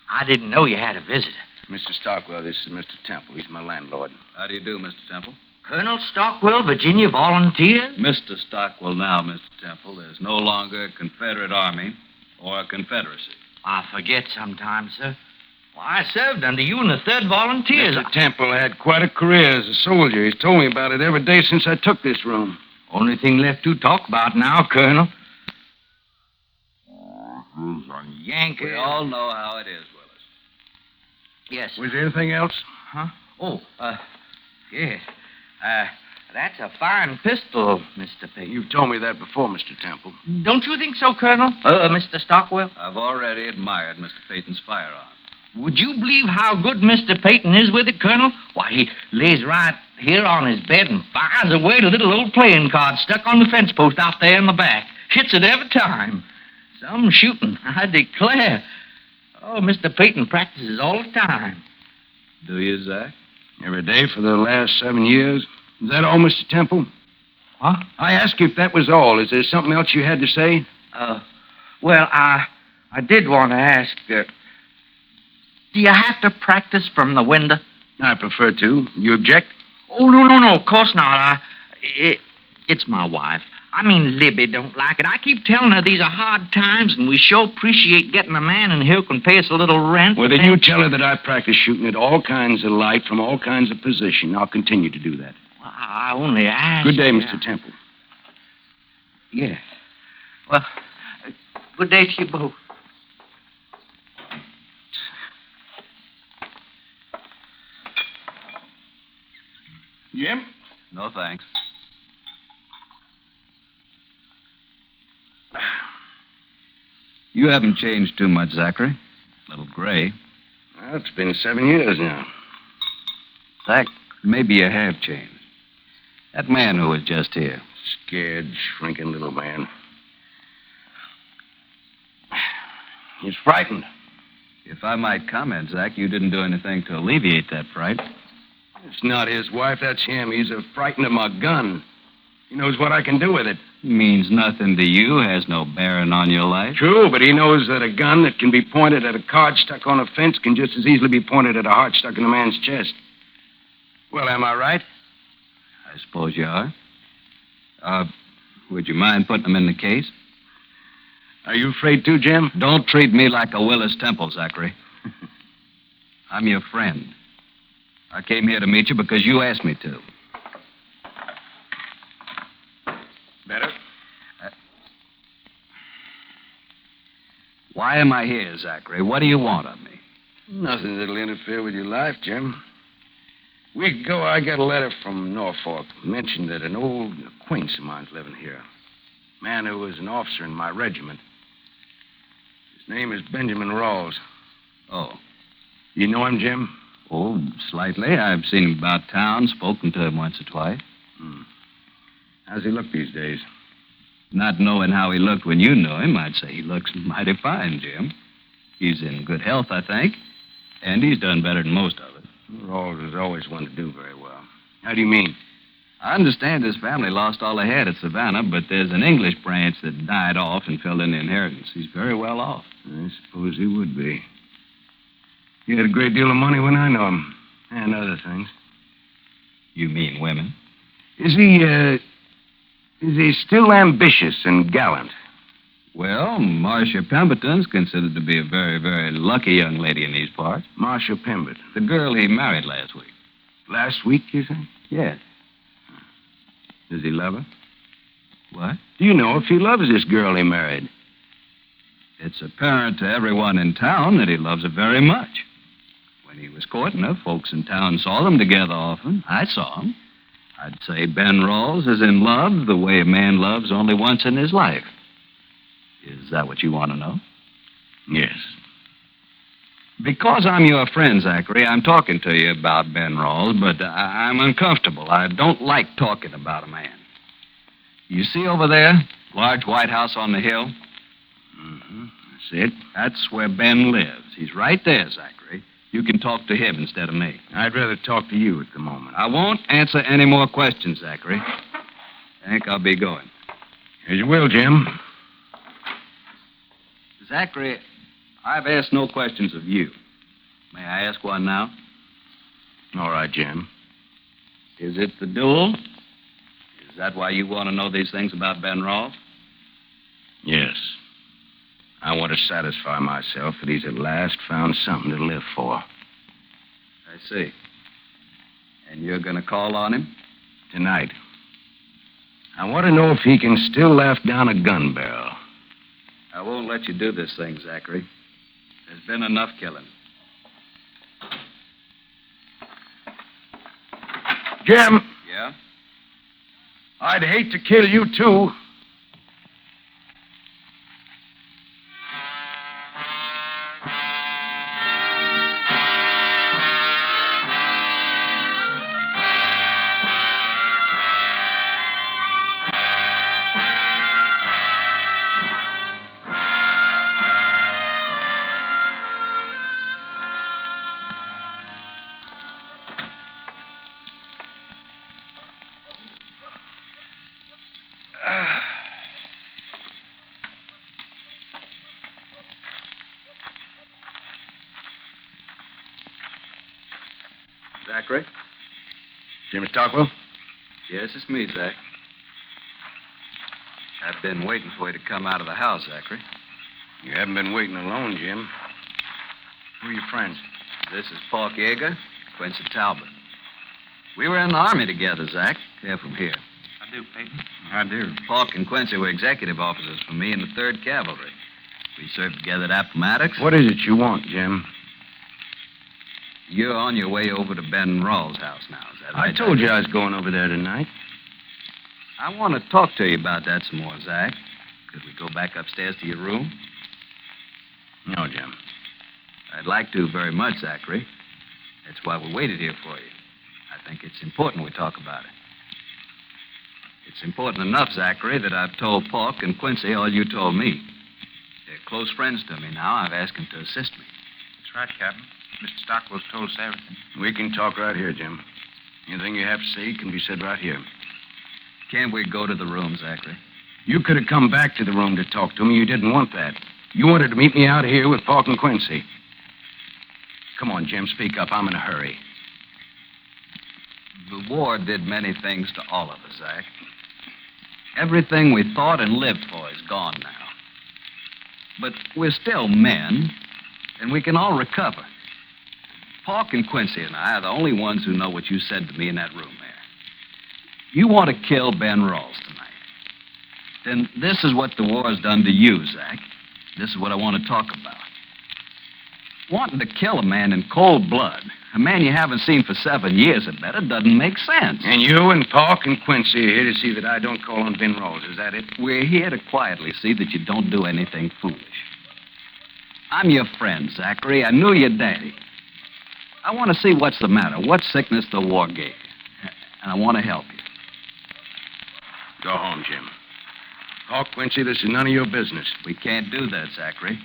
I didn't know you had a visitor. Mr. Stockwell, this is Mr. Temple. He's my landlord. How do you do, Mr. Temple? Colonel Stockwell, Virginia Volunteers? Mr. Stockwell now, Mr. Temple. There's no longer a Confederate Army or a Confederacy. I forget sometimes, sir. Well, I served under you in the 3rd Volunteers. Mr. Temple had quite a career as a soldier. He's told me about it every day since I took this room. Only thing left to talk about now, Colonel. Who's on Yankee. We all know how it is, Willis. Yes. Was there anything else? Huh? Oh, yes. That's a fine pistol, Mr. Peyton. You've told me that before, Mr. Temple. Don't you think so, Colonel? Mr. Stockwell? I've already admired Mr. Peyton's firearm. Would you believe how good Mr. Peyton is with it, Colonel? Why, he lays right here on his bed and fires away at a little old playing card stuck on the fence post out there in the back. Hits it every time. Some shooting, I declare. Oh, Mr. Peyton practices all the time. Do you, Zach? Every day for the last 7 years. Is that all, Mr. Temple? Huh? I asked you if that was all. Is there something else you had to say? Well, I did want to ask, do you have to practice from the window? I prefer to. You object? Oh, no, of course not. It's my wife. I mean, Libby don't like it. I keep telling her these are hard times, and we sure appreciate getting a man in here who can pay us a little rent. Well, then you tell her that I practice shooting at all kinds of light from all kinds of position. I'll continue to do that. Well, I only asked. Good day, Mr. Temple. Yeah. Well, good day to you both. Jim? No, thanks. You haven't changed too much, Zachary. A little gray. Well, it's been 7 years now. Zach, maybe you have changed. That man who was just here. Scared, shrinking little man. He's frightened. If I might comment, Zach, you didn't do anything to alleviate that fright. It's not his wife, that's him. He's frightened of my gun. He knows what I can do with it. Means nothing to you, has no bearing on your life. True, but he knows that a gun that can be pointed at a card stuck on a fence can just as easily be pointed at a heart stuck in a man's chest. Well, am I right? I suppose you are. Would you mind putting them in the case? Are you afraid too, Jim? Don't treat me like a Willis Temple, Zachary. I'm your friend. I came here to meet you because you asked me to. Better? Why am I here, Zachary? What do you want of me? Nothing that'll interfere with your life, Jim. A week ago, I got a letter from Norfolk. Mentioned that an old acquaintance of mine's living here. A man who was an officer in my regiment. His name is Benjamin Rawls. Oh. You know him, Jim? Oh, slightly. I've seen him about town, spoken to him once or twice. How's he look these days? Not knowing how he looked when you knew him, I'd say he looks mighty fine, Jim. He's in good health, I think. And he's done better than most of us. Rawls has always wanted to do very well. How do you mean? I understand his family lost all they had at Savannah, but there's an English branch that died off and filled in the inheritance. He's very well off. I suppose he would be. He had a great deal of money when I knew him. And other things. You mean women? Is he still ambitious and gallant? Well, Marcia Pemberton's considered to be a very, very lucky young lady in these parts. Marcia Pemberton. The girl he married last week. Last week, you say? Yes. Does he love her? What? Do you know if he loves this girl he married? It's apparent to everyone in town that he loves her very much. When he was courting her, folks in town saw them together often. I saw them. I'd say Ben Rawls is in love the way a man loves only once in his life. Is that what you want to know? Yes. Because I'm your friend, Zachary, I'm talking to you about Ben Rawls, but I'm uncomfortable. I don't like talking about a man. You see over there, large White House on the hill? Mm-hmm. That's it. That's where Ben lives. He's right there, Zachary. You can talk to him instead of me. I'd rather talk to you at the moment. I won't answer any more questions, Zachary. I think I'll be going. As you will, Jim. Zachary, I've asked no questions of you. May I ask one now? All right, Jim. Is it the duel? Is that why you want to know these things about Ben Rawls? Yes. I want to satisfy myself that he's at last found something to live for. I see. And you're going to call on him? Tonight. I want to know if he can still laugh down a gun barrel. I won't let you do this thing, Zachary. There's been enough killing. Jim! Yeah? I'd hate to kill you, too. Zachary? Jimmy Stockwell? Yes, it's me, Zach. I've been waiting for you to come out of the house, Zachary. You haven't been waiting alone, Jim. Who are your friends? This is Paul Yeager, Quincy Talbot. We were in the Army together, Zach. They're from here. I do, Peyton. I do. Falk and Quincy were executive officers for me in the 3rd Cavalry. We served together at Appomattox. What is it you want, Jim? You're on your way over to Ben Rawls' house now, is that right? I told you I was going over there tonight. I want to talk to you about that some more, Zach. Could we go back upstairs to your room? No, Jim. I'd like to very much, Zachary. That's why we waited here for you. I think it's important we talk about it. It's important enough, Zachary, that I've told Paulk and Quincy all you told me. They're close friends to me now. I've asked them to assist me. That's right, Captain. Mr. Stockwell's told us everything. We can talk right here, Jim. Anything you have to say can be said right here. Can't we go to the room, Zachary? You could have come back to the room to talk to me. You didn't want that. You wanted to meet me out here with Paulk and Quincy. Come on, Jim, speak up. I'm in a hurry. The war did many things to all of us, Zach. Everything we thought and lived for is gone now. But we're still men, and we can all recover. Paulk and Quincy and I are the only ones who know what you said to me in that room there. You want to kill Ben Rawls tonight. Then this is what the war has done to you, Zach. This is what I want to talk about. Wanting to kill a man in cold blood, a man you haven't seen for 7 years or better, doesn't make sense. And you and Paulk and Quincy are here to see that I don't call on Ben Rawls. Is that it? We're here to quietly see that you don't do anything foolish. I'm your friend, Zachary. I knew your daddy. I want to see what's the matter, what sickness the war gave you. And I want to help you. Go home, Jim. Paulk, Quincy, this is none of your business. We can't do that, Zachary.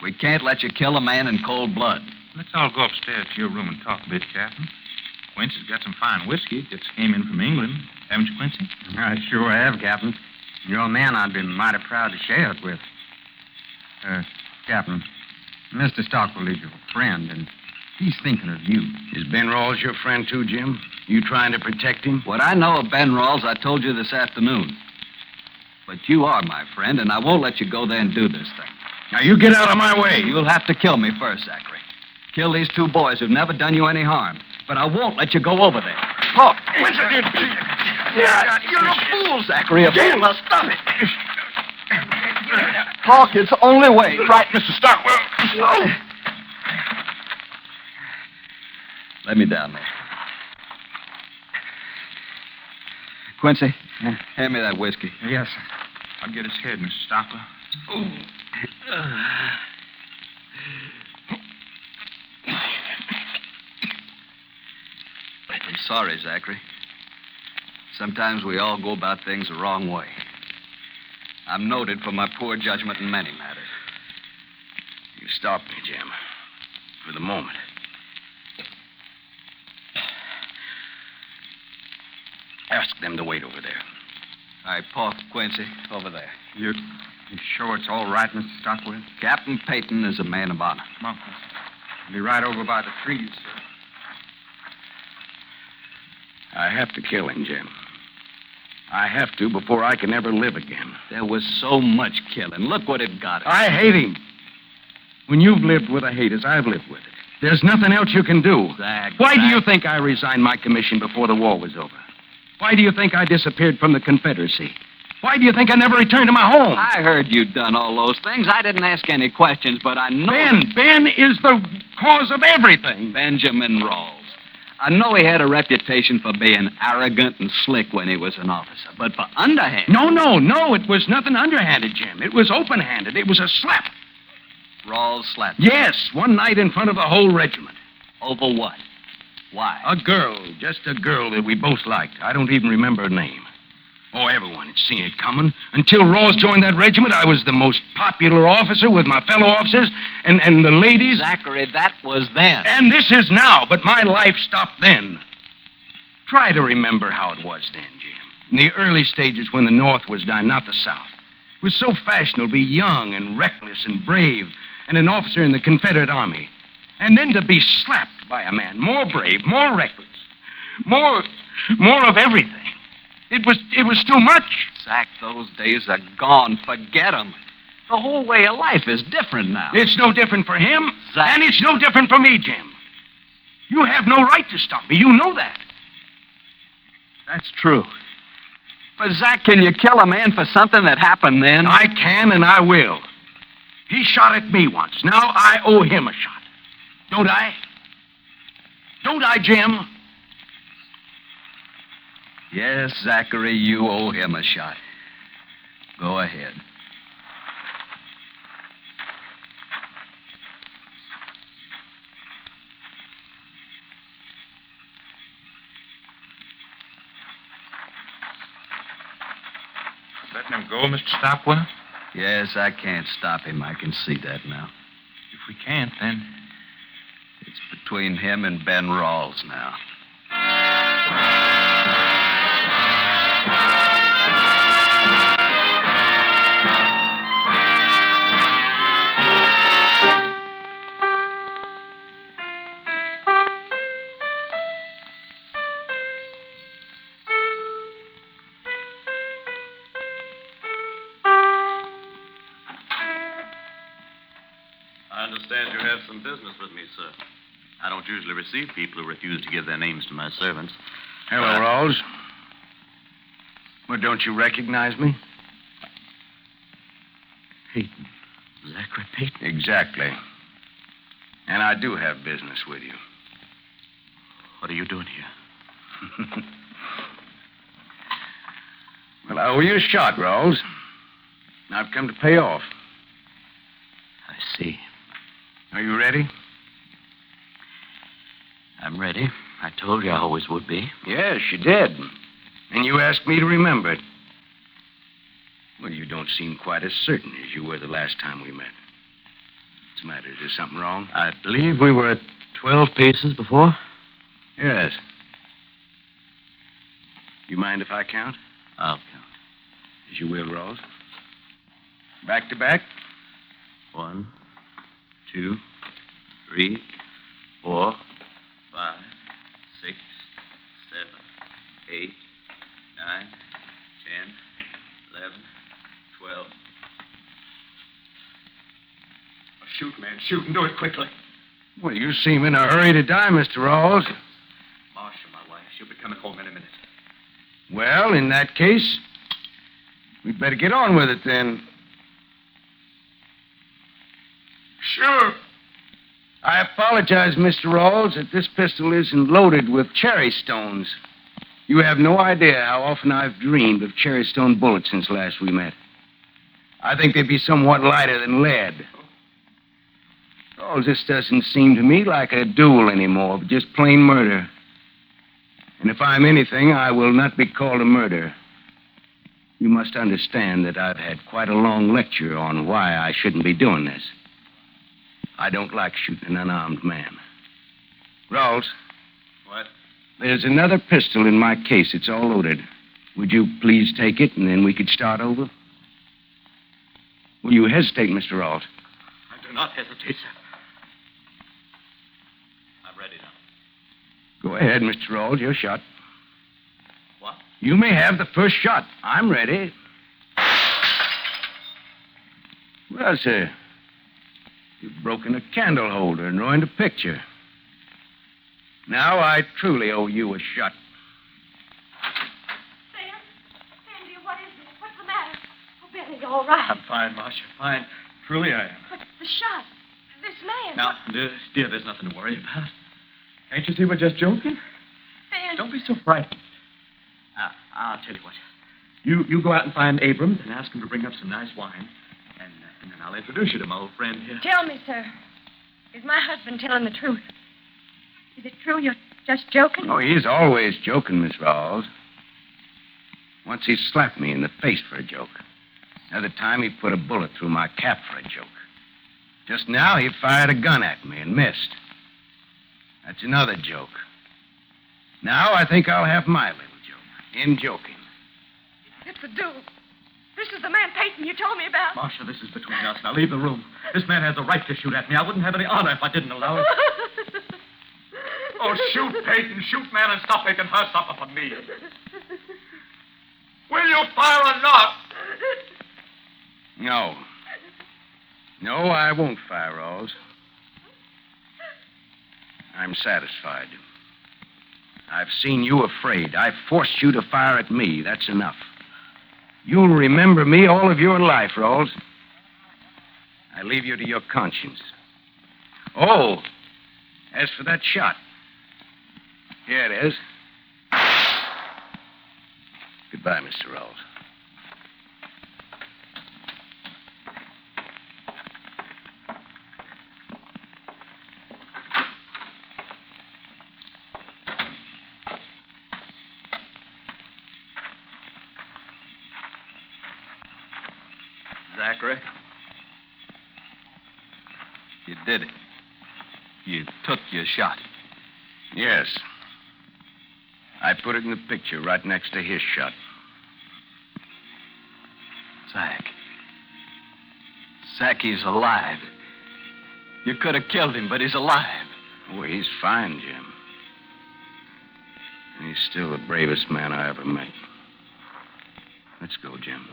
We can't let you kill a man in cold blood. Let's all go upstairs to your room and talk a bit, Captain. Quincy's got some fine whiskey. Just came in from England. Haven't you, Quincy? I sure have, Captain. You're a man I'd be mighty proud to share it with. Captain, Mr. Stockwell is your friend, and He's thinking of you. Is Ben Rawls your friend, too, Jim? You trying to protect him? What I know of Ben Rawls, I told you this afternoon. But you are my friend, and I won't let you go there and do this thing. Now, you get out of my way. You'll have to kill me first, Zachary. Kill these two boys who've never done you any harm. But I won't let you go over there. Talk. You're a fool, Zachary. A fool. Now stop it. Talk. It's the only way. Right, Mr. Stockwell. Let me down there. Quincy, hand me that whiskey. Yes, sir. I'll get his head, Mr. Stockwell. I'm sorry, Zachary. Sometimes we all go about things the wrong way. I'm noted for my poor judgment in many matters. You stopped me, Jim. For the moment. Ask them to wait over there. All right, Paul, Quincy, over there. You sure it's all right, Mr. Stockwell? Captain Peyton is a man of honor. Come on, Quincy. I'll be right over by the trees, sir. I have to kill him, Jim. I have to before I can ever live again. There was so much killing. Look what it got us. I hate him. When you've lived with a hate as I've lived with it, there's nothing else you can do. Why do you think I resigned my commission before the war was over? Why do you think I disappeared from the Confederacy? Why do you think I never returned to my home? I heard you'd done all those things. I didn't ask any questions, but I know... Ben is the cause of everything. Benjamin Rawls. I know he had a reputation for being arrogant and slick when he was an officer, but for underhand... No, it was nothing underhanded, Jim. It was open-handed. It was a slap. Rawls slapped you? Yes, one night in front of the whole regiment. Over what? Why? A girl, just a girl that we both liked. I don't even remember her name. Oh, everyone had seen it coming. Until Rawls joined that regiment, I was the most popular officer with my fellow officers and the ladies. Zachary, that was then. And this is now, but my life stopped then. Try to remember how it was then, Jim. In the early stages when the North was dying, not the South. It was so fashionable to be young and reckless and brave and an officer in the Confederate Army. And then to be slapped by a man more brave, more reckless, more of everything. It was too much. Zach, those days are gone. Forget them. The whole way of life is different now. It's no different for him, Zach. and it's no different for me, Jim. You have no right to stop me. You know that. That's true. But, Zach, can you kill a man for something that happened then? I can, and I will. He shot at me once. Now I owe him a shot. Don't I? Don't I, Jim? Yes, Zachary, you owe him a shot. Go ahead. Letting him go, Mr. Stockwell? Yes, I can't stop him. I can see that now. If we can't, then... It's between him and Ben Rawls now. I understand you have some business with me, sir. I don't usually receive people who refuse to give their names to my servants. Hello, Rawls. Well, don't you recognize me? Peyton. Zachary Peyton. Exactly. And I do have business with you. What are you doing here? Well, I owe you a shot, Rawls. I've come to pay off. I see. Are you ready? I'm ready. I told you I always would be. Yes, you did. And you asked me to remember it. Well, you don't seem quite as certain as you were the last time we met. What's the matter? Is there something wrong? I believe we were at 12 paces before. Yes. You mind if I count? I'll count. As you will, Rawls. Back to back. 1, 2, 3, 4, 5, 6, 7, 8, 9, 10, 11, 12. Shoot, man, shoot, and do it quickly. Well, you seem in a hurry to die, Mr. Rawls. Marcia, my wife, she'll be coming home in a minute. Well, in that case, we'd better get on with it then. Sure. I apologize, Mr. Rawls, that this pistol isn't loaded with cherry stones. You have no idea how often I've dreamed of cherry stone bullets since last we met. I think they'd be somewhat lighter than lead. Rawls, this doesn't seem to me like a duel anymore, but just plain murder. And if I'm anything, I will not be called a murderer. You must understand that I've had quite a long lecture on why I shouldn't be doing this. I don't like shooting an unarmed man. Rawls. What? There's another pistol in my case. It's all loaded. Would you please take it, and then we could start over? Will you hesitate, Mr. Rawls? I do not hesitate, sir. I'm ready now. Go ahead, Mr. Rawls. Your shot. What? You may have the first shot. I'm ready. Well, sir, you've broken a candle holder and ruined a picture. Now I truly owe you a shot. Sam, dear, what is it? What's the matter? Oh, Benny, you all right? I'm fine, Marcia, fine. Truly I am. But the shot. This man. Now, dear, there's nothing to worry about. Can't you see we're just joking? Ben. Don't be so frightened. I'll tell you what. You go out and find Abrams and ask him to bring up some nice wine. And then I'll introduce you to my old friend here. Tell me, sir. Is my husband telling the truth? Is it true you're just joking? Oh, he's always joking, Miss Rawls. Once he slapped me in the face for a joke. Another time he put a bullet through my cap for a joke. Just now he fired a gun at me and missed. That's another joke. Now I think I'll have my little joke in joking. It's a duel. This is the man Peyton you told me about. Marcia, this is between us. Now leave the room. This man has a right to shoot at me. I wouldn't have any honor if I didn't allow it. Oh, shoot, Peyton. Shoot, man, and stop making her suffer for me. Will you fire or not? No. No, I won't fire, Rawls. I'm satisfied. I've seen you afraid. I've forced you to fire at me. That's enough. You'll remember me all of your life, Rawls. I leave you to your conscience. Oh, as for that shot. Here it is. Goodbye, Mr. Rawls. Zachary, you did it. You took your shot. Yes. I put it in the picture right next to his shot. Zach, he's alive. You could have killed him, but he's alive. Oh, he's fine, Jim. And he's still the bravest man I ever met. Let's go, Jim.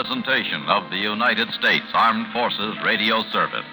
presentation of the United States Armed Forces Radio Service.